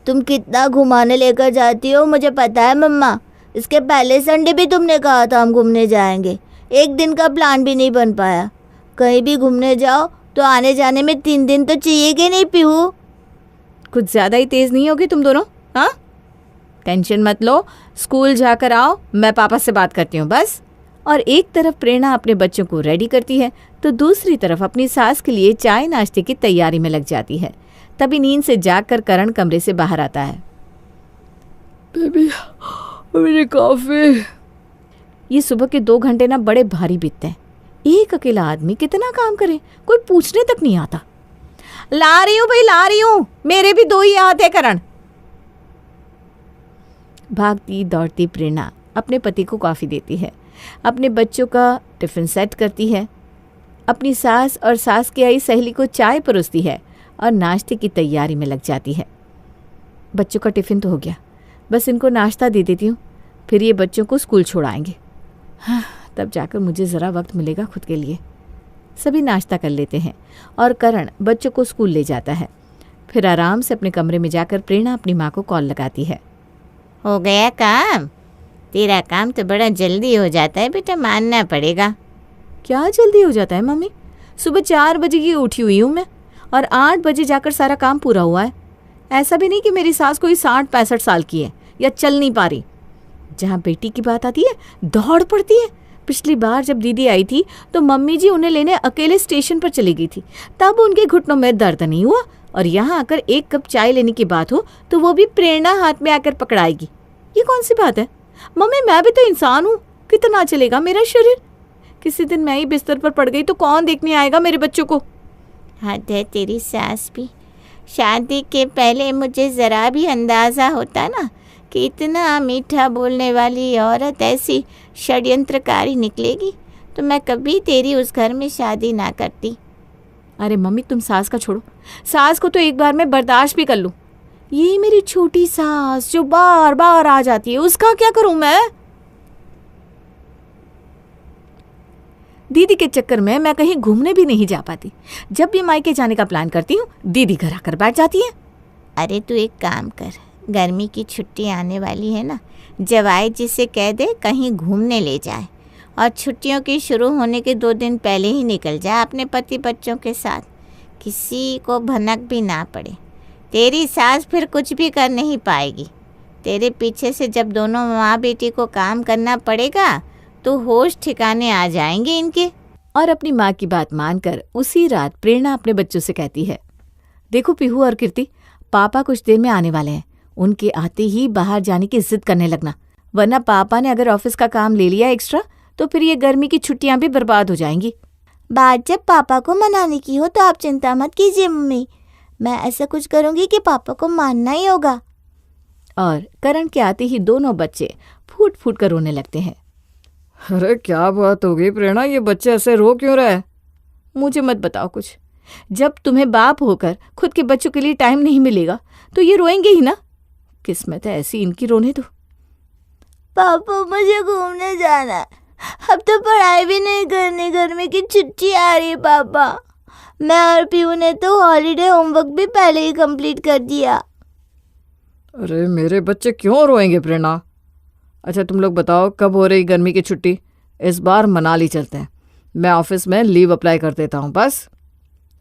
तुम कितना घुमाने लेकर जाती हो मुझे पता है मम्मा। इसके पहले संडे भी तुमने कहा था हम घूमने जाएंगे, एक दिन का प्लान भी नहीं बन पाया। कहीं भी घूमने जाओ तो आने जाने में 3 दिन तो चाहिए कि नहीं पीहू? कुछ ज़्यादा ही तेज़ नहीं होगी तुम दोनों? हाँ, टेंशन मत लो, स्कूल जाकर आओ, मैं पापा से बात करती हूँ बस। और एक तरफ प्रेरणा अपने बच्चों को रेडी करती है तो दूसरी तरफ अपनी सास के लिए चाय नाश्ते की तैयारी में लग जाती है। तभी नींद से जागकर करण कमरे से बाहर आता है। बेबी मेरी कॉफी। ये सुबह के 2 घंटे ना बड़े भारी बीतते हैं। एक अकेला आदमी कितना काम करे, कोई पूछने तक नहीं आता। ला रही हूँ भाई, ला रही हूँ, मेरे भी 2 ही हाथ है करण। भागती दौड़ती प्रेरणा अपने पति को कॉफी देती है, अपने बच्चों का टिफिन सेट करती है, अपनी सास और सास की आई सहेली को चाय परोसती है और नाश्ते की तैयारी में लग जाती है। बच्चों का टिफिन तो हो गया, बस इनको नाश्ता दे देती हूँ, फिर ये बच्चों को स्कूल छोड़ाएंगे। हाँ, तब जाकर मुझे ज़रा वक्त मिलेगा खुद के लिए। सभी नाश्ता कर लेते हैं और करण बच्चों को स्कूल ले जाता है। फिर आराम से अपने कमरे में जाकर प्रेरणा अपनी माँ को कॉल लगाती है। हो गया काम? तेरा काम तो बड़ा जल्दी हो जाता है बेटा, मानना पड़ेगा। क्या जल्दी हो जाता है मम्मी? सुबह 4 बजे की उठी हुई हूँ मैं, और 8 बजे जाकर सारा काम पूरा हुआ है। ऐसा भी नहीं कि मेरी सास कोई 60-65 साल की है या चल नहीं पा रही। जहाँ बेटी की बात आती है दौड़ पड़ती है। पिछली बार जब दीदी आई थी तो मम्मी जी उन्हें लेने अकेले स्टेशन पर चली गई थी, तब उनके घुटनों में दर्द नहीं हुआ, और यहाँ आकर 1 कप चाय लेने की बात हो तो वो भी प्रेरणा हाथ में आकर पकड़ाएगी। ये कौन सी बात है मम्मी? मैं भी तो इंसान हूँ, कितना चलेगा मेरा शरीर? किसी दिन मैं ही बिस्तर पर पड़ गई तो कौन देखने आएगा मेरे बच्चों को? हद है तेरी सास भी। शादी के पहले मुझे ज़रा भी अंदाज़ा होता ना कि इतना मीठा बोलने वाली औरत ऐसी षड्यंत्रकारी निकलेगी तो मैं कभी तेरी उस घर में शादी ना करती। अरे मम्मी तुम सास का छोड़ो, सास को तो एक बार मैं बर्दाश्त भी कर लूँ, ये मेरी छोटी सास जो बार बार आ जाती है, उसका क्या करूं मैं? दीदी के चक्कर में मैं कहीं घूमने भी नहीं जा पाती। जब भी मायके जाने का प्लान करती हूँ दीदी घर आकर बैठ जाती है। अरे तू एक काम कर, गर्मी की छुट्टी आने वाली है ना, जवाई जी से कह दे कहीं घूमने ले जाए, और छुट्टियों के शुरू होने के 2 दिन पहले ही निकल जाए अपने पति बच्चों के साथ, किसी को भनक भी ना पड़े। तेरी सास फिर कुछ भी कर नहीं पाएगी। तेरे पीछे से जब दोनों माँ बेटी को काम करना पड़ेगा तो होश ठिकाने आ जाएंगे इनके। और अपनी माँ की बात मानकर उसी रात प्रेरणा अपने बच्चों से कहती है, देखो पीहू और कीर्ति, पापा कुछ देर में आने वाले हैं, उनके आते ही बाहर जाने की जिद करने लगना, वरना पापा ने अगर ऑफिस का काम ले लिया एक्स्ट्रा तो फिर ये गर्मी की छुट्टियां भी बर्बाद हो जाएंगी। बात जब पापा को मनाने की हो तो आप चिंता मत कीजिए मम्मी, मैं ऐसा कुछ करूंगी कि पापा को मानना ही होगा। और करण के आते ही दोनों बच्चे फूट फूट कर रोने लगते हैं। अरे क्या बात हो गई प्रेरणा, ये बच्चे ऐसे रो क्यों रहे? मुझे मत बताओ कुछ। जब तुम्हें बाप होकर खुद के बच्चों के लिए टाइम नहीं मिलेगा तो ये रोएंगे ही ना। किस्मत है ऐसी इनकी, रोने दो। पापा मुझे घूमने जाना है, अब तो पढ़ाई भी नहीं करनी, गर्मी की छुट्टी आ रही है पापा। मैं और पीयू ने तो हॉलीडे होमवर्क भी पहले ही कंप्लीट कर दिया। अरे मेरे बच्चे क्यों रोएंगे प्रेरणा? अच्छा तुम लोग बताओ कब हो रही गर्मी की छुट्टी? इस बार मनाली चलते हैं, मैं ऑफिस में लीव अप्लाई कर देता हूँ बस।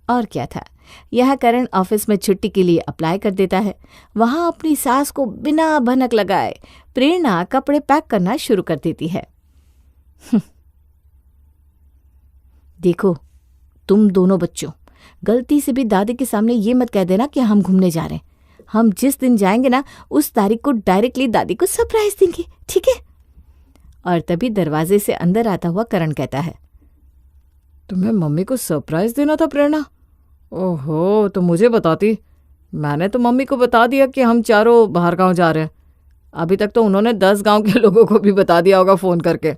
और क्या था, यह करण ऑफिस में छुट्टी के लिए अप्लाई कर देता है। वहां अपनी सास को बिना भनक लगाए प्रेरणा कपड़े पैक करना शुरू कर देती है। देखो तुम दोनों बच्चों, गलती से भी दादी के सामने ये मत कह देना कि हम घूमने जा रहे हैं। हम जिस दिन जाएंगे ना उस तारीख को डायरेक्टली दादी को सरप्राइज देंगे, ठीक है? और तभी दरवाजे से अंदर आता हुआ करण कहता है, तुम्हें मम्मी को सरप्राइज देना था प्रेरणा? ओहो, तो मुझे बताती। मैंने तो मम्मी को बता दिया कि हम चारों बाहर गांव जा रहे हैं। अभी तक तो उन्होंने 10 गांव के लोगों को भी बता दिया होगा फोन करके।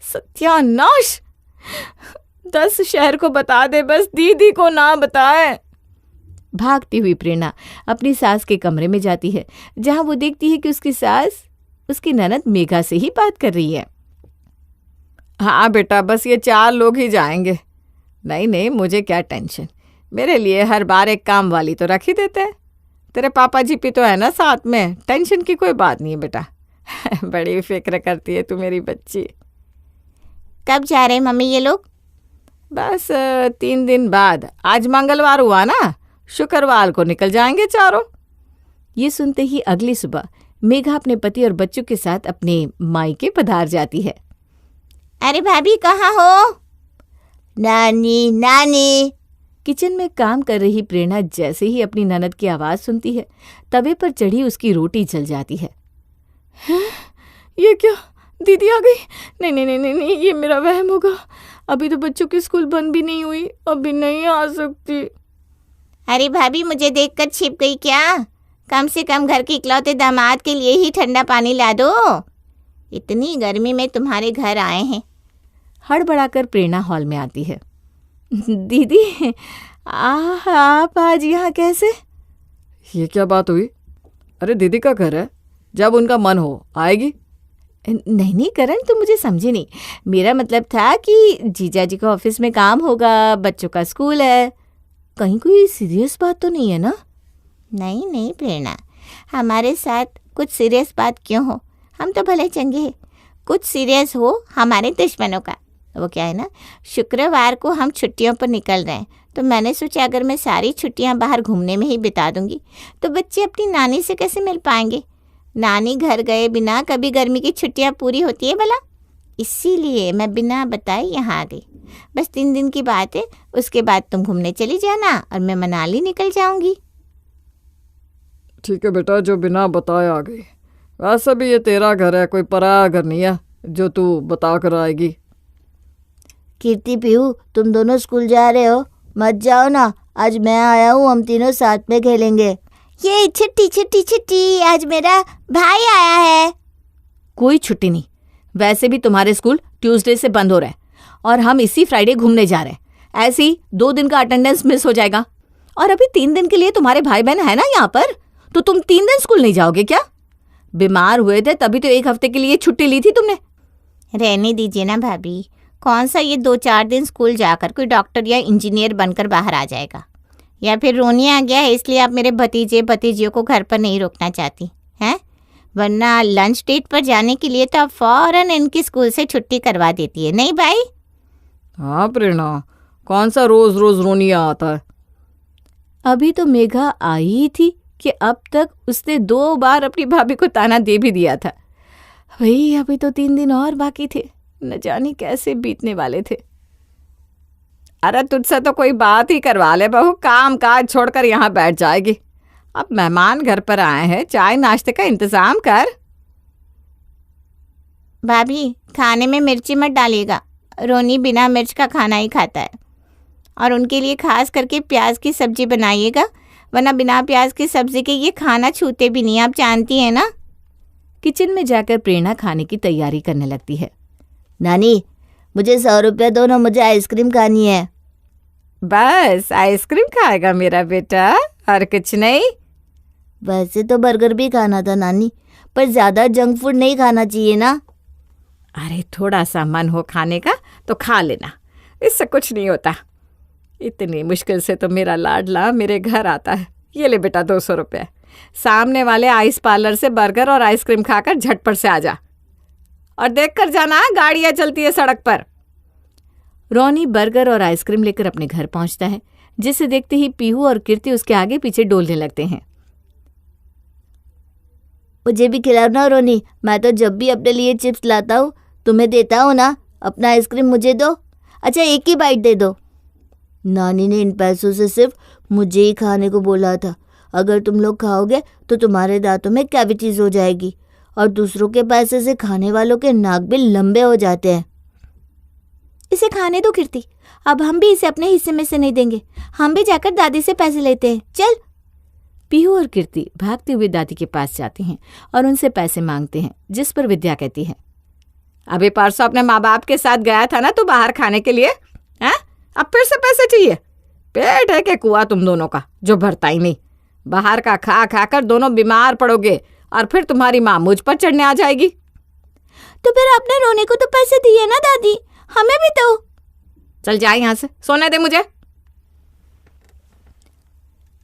सत्यानाश, 10 शहर को बता दे, बस दीदी को ना बताए। भागती हुई प्रेरणा अपनी सास के कमरे में जाती है, जहां वो देखती है कि उसकी सास उसकी ननद मेघा से ही बात कर रही है। हाँ बेटा, बस ये 4 लोग ही जाएंगे। नहीं नहीं, मुझे क्या टेंशन, मेरे लिए हर बार एक काम वाली तो रख ही देते हैं। तेरे पापा जी भी तो है ना साथ में, टेंशन की कोई बात नहीं है बेटा। बड़ी फिक्र करती है तू मेरी बच्ची। कब जा रहे मम्मी ये लोग? बस 3 दिन बाद। आज मंगलवार हुआ ना, शुक्रवार को निकल जाएंगे चारों। ये सुनते ही अगली सुबह मेघा अपने पति और बच्चों के साथ अपने मायके पधार जाती है। अरे भाभी कहाँ हो? नानी नानी। किचन में काम कर रही प्रेरणा जैसे ही अपनी ननद की आवाज सुनती है, तवे पर चढ़ी उसकी रोटी जल जाती है। ये क्या, दीदी आ गई? नहीं नहीं नहीं नहीं, ये मेरा वहम होगा। अभी तो बच्चों की स्कूल बंद भी नहीं हुई, अभी नहीं आ सकती। अरे भाभी, मुझे देखकर छिप गई क्या? कम से कम घर के इकलौते दामाद के लिए ही ठंडा पानी ला दो। इतनी गर्मी में तुम्हारे घर आए हैं। हड़बड़ाकर प्रेरणा हॉल में आती है। दीदी, आप आज यहाँ कैसे? ये क्या बात हुई? अरे दीदी का घर है, जब उनका मन हो आएगी। नहीं नहीं करण, तुम मुझे समझे नहीं। मेरा मतलब था कि जीजा जी का ऑफिस में काम होगा, बच्चों का स्कूल है, कहीं कोई सीरियस बात तो नहीं है ना? नहीं नहीं प्रेरणा, हमारे साथ कुछ सीरियस बात क्यों हो, हम तो भले चंगे हैं। कुछ सीरियस हो हमारे दुश्मनों का। वो क्या है ना, शुक्रवार को हम छुट्टियों पर निकल रहे हैं, तो मैंने सोचा अगर मैं सारी छुट्टियां बाहर घूमने में ही बिता दूंगी तो बच्चे अपनी नानी से कैसे मिल पाएंगे। नानी घर गए बिना कभी गर्मी की छुट्टियां पूरी होती है भला? इसीलिए मैं बिना बताए यहाँ आ गई। बस 3 दिन की बात है, उसके बाद तुम घूमने चली जाना और मैं मनाली निकल जाऊंगी। ठीक है बेटा, जो बिना बताए आ गई। वैसे भी ये तेरा घर है, कोई पराया घर नहीं है जो तू बता कर आएगी। कीर्ति पीहू, तुम दोनों स्कूल जा रहे हो? मत जाओ ना, आज मैं आया हूँ, हम तीनों साथ में खेलेंगे। ये छुट्टी छुट्टी छुट्टी, आज मेरा भाई आया है। कोई छुट्टी नहीं, वैसे भी तुम्हारे स्कूल ट्यूसडे से बंद हो रहे हैं और हम इसी फ्राइडे घूमने जा रहे हैं। ऐसे ही 2 दिन का अटेंडेंस मिस हो जाएगा। और अभी 3 दिन के लिए तुम्हारे भाई बहन है ना यहाँ पर, तो तुम 3 दिन स्कूल नहीं जाओगे क्या? बीमार हुए थे तभी तो 1 हफ्ते के लिए छुट्टी ली थी तुमने। रहने दीजिए ना भाभी, कौन सा ये 2-4 दिन स्कूल जाकर कोई डॉक्टर या इंजीनियर बनकर बाहर आ जाएगा। या फिर रोनी आ गया है इसलिए आप मेरे भतीजे भतीजियों को घर पर नहीं रोकना चाहती हैं? वरना लंच डेट पर जाने के लिए तो आप फौरन इनकी स्कूल से छुट्टी करवा देती है, नहीं भाई? हाँ प्रेरणा, कौन सा रोज रोज रोनिया आता है। अभी तो मेघा आई ही थी कि अब तक उसने 2 बार अपनी भाभी को ताना दे भी दिया था। भाई अभी तो 3 दिन और बाकी थे, न जाने कैसे बीतने वाले थे। अरे तुझसे तो कोई बात ही करवा ले बहू, काम काज छोड़कर यहाँ बैठ जाएगी। अब मेहमान घर पर आए हैं, चाय नाश्ते का इंतजाम कर। भाभी खाने में मिर्ची मत डालिएगा, रोनी बिना मिर्च का खाना ही खाता है। और उनके लिए खास करके प्याज की सब्जी बनाइएगा, वरना बिना प्याज की सब्जी के ये खाना छूते भी नहीं, आप जानती हैं ना। किचन में जाकर प्रेरणा खाने की तैयारी करने लगती है। नानी, मुझे 100 रुपया दो ना, मुझे आइसक्रीम खानी है। बस आइसक्रीम खाएगा मेरा बेटा, और कुछ नहीं? वैसे तो बर्गर भी खाना था नानी, पर ज्यादा जंक फूड नहीं खाना चाहिए ना। अरे थोड़ा सा मन हो खाने का तो खा लेना, इससे कुछ नहीं होता। इतनी मुश्किल से तो मेरा लाडला मेरे घर आता है। ये ले बेटा 200 रुपये, सामने वाले आइस पार्लर से बर्गर और आइसक्रीम खाकर झटपट से आ जा, और देख कर जाना गाड़ियां चलती है सड़क पर। रोनी बर्गर और आइसक्रीम लेकर अपने घर पहुंचता है, जिसे देखते ही पीहू और कीर्ति उसके आगे पीछे डोलने लगते हैं। मुझे भी खिलाओ ना रोनी, मैं तो जब भी अपने लिए चिप्स लाता हूँ तुम्हें देता हूँ ना। अपना आइसक्रीम मुझे दो। अच्छा, एक ही बाइट दे दो। नानी ने इन पैसों से सिर्फ मुझे ही खाने को बोला था। अगर तुम लोग खाओगे तो तुम्हारे दांतों में कैविटीज हो जाएगी, और दूसरों के पैसे से खाने वालों के नाक भी लंबे हो जाते हैं। इसे खाने दो कीर्ति, अब हम भी इसे अपने हिस्से में से नहीं देंगे, हम भी जाकर दादी से पैसे लेते हैं, चल। पीहू और कीर्ति भागते हुए दादी के पास जाते हैं और उनसे पैसे मांगते हैं, जिस पर विद्या कहती है, अभी परसों अपने माँ बाप के साथ गया था ना तू बाहर खाने के लिए, हैं? अब फिर से पैसे चाहिए? पेट है क्या कुआ तुम दोनों का जो भरता ही नहीं। बाहर का खा खा कर दोनों बीमार पड़ोगे, और फिर तुम्हारी माँ मुझ पर चढ़ने आ जाएगी। तो फिर आपने रोने को तो पैसे दिए ना दादी, हमें भी दो। चल जा यहाँ से, सोने दे मुझे।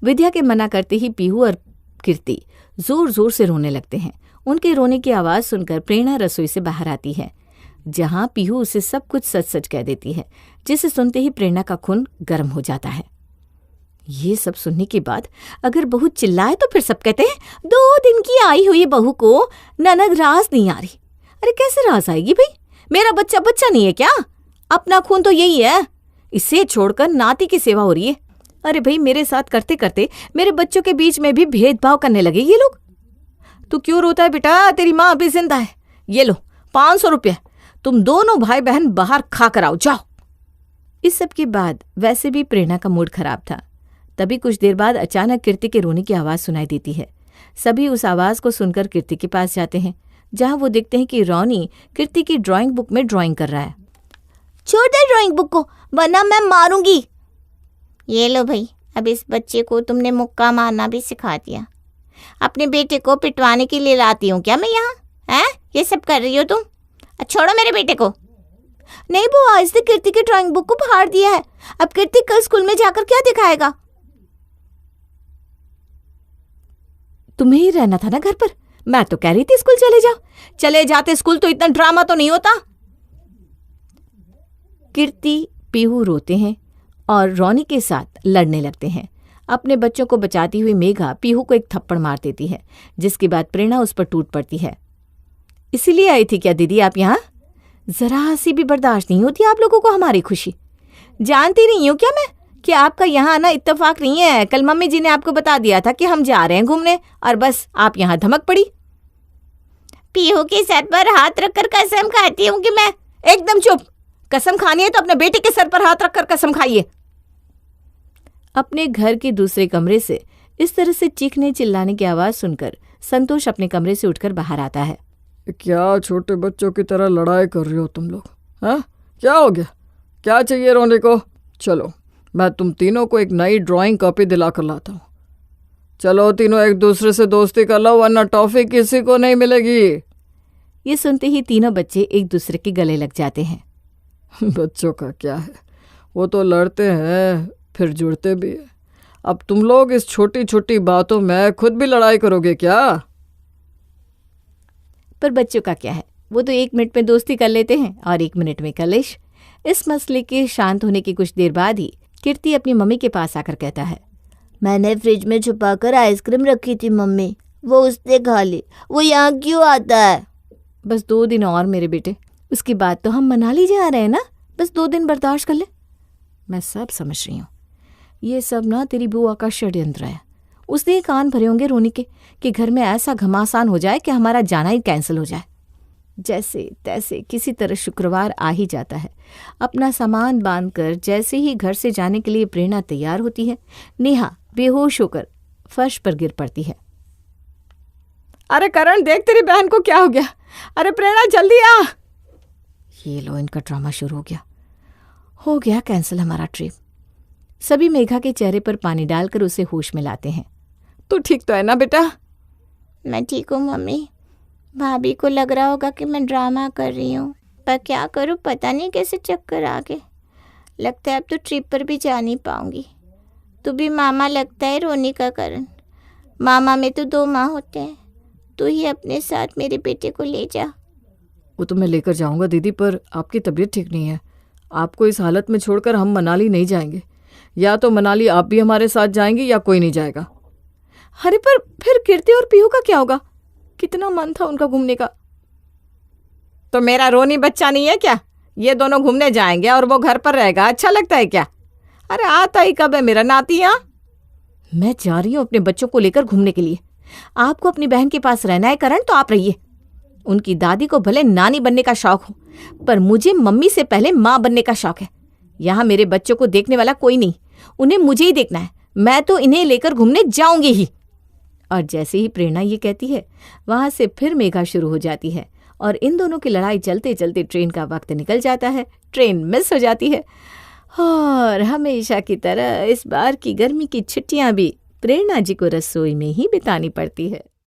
विद्या के मना करते ही पीहू और कीर्ति जोर जोर से रोने लगते हैं। उनके रोने की आवाज सुनकर प्रेरणा रसोई से बाहर आती है, जहां पीहू उसे सब कुछ सच सच कह देती है, जिसे सुनते ही प्रेरणा का खून गर्म हो जाता है। ये सब सुनने के बाद अगर बहू चिल्लाए तो फिर सब कहते हैं, 2 दिन की आई हुई बहू को ननद राज नहीं आ रही। अरे कैसे राज आएगी भाई? मेरा बच्चा बच्चा नहीं है क्या? अपना खून तो यही है, इसे छोड़कर नाती की सेवा हो रही है। अरे भाई, मेरे साथ करते करते मेरे बच्चों के बीच में भी भेदभाव करने लगे ये लोग। तू क्यों रोता है बेटा? तेरी माँ अभी जिंदा है। ये लो 500 रुपये, तुम दोनों भाई बहन बाहर खा कर आओ, जाओ। इस सब के बाद वैसे भी प्रेरणा का मूड खराब था। तभी कुछ देर बाद अचानक कीर्ति के रोने की आवाज सुनाई देती है। सभी उस आवाज को सुनकर कीर्ति के पास जाते हैं, जहां वो देखते हैं कि रोनी कीर्ति की ड्राइंग बुक में ड्राइंग कर रहा है। छोड़ दे ड्राइंग बुक को, वरना मैं मारूंगी। ये लो भाई, अब इस बच्चे को तुमने मुक्का मारना भी सिखा दिया। अपने बेटे को पिटवाने के लिए लाती हूँ क्या मैं यहाँ? हैं? ये सब कर रही हो तुम? छोड़ो मेरे बेटे को। नहीं बुआ, इसने कीर्ति की ड्राइंग बुक को फाड़ दिया है। अब कीर्ति कल स्कूल में जाकर क्या दिखाएगा? तुम्हें ही रहना था ना घर पर, मैं तो कह रही थी स्कूल चले जाओ। चले जाते स्कूल तो इतना ड्रामा तो नहीं होता। कीर्ति पीहू रोते हैं और रोनी के साथ लड़ने लगते हैं। अपने बच्चों को बचाती हुई मेघा पीहू को एक थप्पड़ मार देती है, जिसके बाद प्रेरणा उस पर टूट पड़ती है। इसीलिए आई थी क्या दीदी आप यहाँ? जरा सी भी बर्दाश्त नहीं होती आप लोगों को हमारी खुशी। जानती नहीं हूँ क्या मैं कि आपका यहाँ आना इत्तेफाक नहीं है? कल मम्मी जी ने आपको बता दिया था कि हम जा रहे हैं घूमने, और बस आप यहाँ धमक पड़ी। पीहू के सर पर हाथ रखकर कसम खाती हूँ कि मैं। एकदम चुप। कसम खानी है तो अपने बेटे के सर पर हाथ रखकर कसम खाइए। अपने घर के दूसरे कमरे से इस तरह से चीखने चिल्लाने की आवाज सुनकर संतोष अपने कमरे से उठकर बाहर आता है। क्या छोटे बच्चों की तरह लड़ाई कर रहे हो तुम लोग? हाँ, क्या हो गया? क्या चाहिए रोने को? चलो मैं तुम तीनों को एक नई ड्राइंग कॉपी दिला कर लाता हूँ। चलो तीनों एक दूसरे से दोस्ती कर लो, वरना टॉफी किसी को नहीं मिलेगी। ये सुनते ही तीनों बच्चे एक दूसरे के गले लग जाते हैं। बच्चों का क्या है, वो तो लड़ते हैं फिर जुड़ते भी है। अब तुम लोग इस छोटी छोटी बातों में खुद भी लड़ाई करोगे क्या? पर बच्चों का क्या है, वो तो 1 मिनट में दोस्ती कर लेते हैं और 1 मिनट में कलेश। इस मसले के शांत होने की कुछ देर बाद ही कीर्ति अपनी मम्मी के पास आकर कहता है, मैंने फ्रिज में छुपाकर आइसक्रीम रखी थी मम्मी, वो उसने खा ली। वो यहाँ क्यों आता है? बस 2 दिन और मेरे बेटे, उसके बाद तो हम मनाली जा रहे हैं ना, बस 2 दिन बर्दाश्त कर ले। मैं सब समझ रही हूँ, ये सब ना तेरी बुआ का षड्यंत्र है। उसने कान भरे होंगे रोने के कि घर में ऐसा घमासान हो जाए कि हमारा जाना ही कैंसिल हो जाए। जैसे तैसे किसी तरह शुक्रवार आ ही जाता है। अपना सामान बांधकर जैसे ही घर से जाने के लिए प्रेरणा तैयार होती है, नेहा बेहोश होकर फर्श पर गिर पड़ती है। अरे करण देख, तेरी बहन को क्या हो गया? अरे प्रेरणा जल्दी आ। ये लो, इनका ड्रामा शुरू हो गया कैंसिल हमारा ट्रिप। सभी मेघा के चेहरे पर पानी डालकर उसे होश में लाते हैं। तू ठीक तो है ना बेटा? मैं ठीक हूँ मम्मी। भाभी को लग रहा होगा कि मैं ड्रामा कर रही हूँ, पर क्या करूँ, पता नहीं कैसे चक्कर आ गए। लगता है अब तो ट्रिप पर भी जा नहीं पाऊंगी। तू भी मामा लगता है रोने का कारण। मामा में तो 2 माँ होते हैं। तू ही अपने साथ मेरे बेटे को ले जा। वो तो मैं लेकर जाऊंगा दीदी, पर आपकी तबीयत ठीक नहीं है। आपको इस हालत में छोड़कर हम मनाली नहीं जाएंगे। या तो मनाली आप भी हमारे साथ जाएंगे या कोई नहीं जाएगा। अरे पर फिर कीर्ति और पीहू का क्या होगा? कितना मन था उनका घूमने का। तो मेरा रोनी बच्चा नहीं है क्या? ये दोनों घूमने जाएंगे और वो घर पर रहेगा, अच्छा लगता है क्या? अरे आता ही कब है मेरा नाती यहाँ? मैं जा रही हूँ अपने बच्चों को लेकर घूमने के लिए। आपको अपनी बहन के पास रहना है करण, तो आप रहिए। उनकी दादी को भले नानी बनने का शौक हो, पर मुझे मम्मी से पहले माँ बनने का शौक है। यहाँ मेरे बच्चों को देखने वाला कोई नहीं, उन्हें मुझे ही देखना है। मैं तो इन्हें लेकर घूमने जाऊंगी ही। और जैसे ही प्रेरणा ये कहती है, वहां से फिर मेघा शुरू हो जाती है और इन दोनों की लड़ाई चलते चलते ट्रेन का वक्त निकल जाता है। ट्रेन मिस हो जाती है और हमेशा की तरह इस बार की गर्मी की छुट्टियां भी प्रेरणा जी को रसोई में ही बितानी पड़ती है।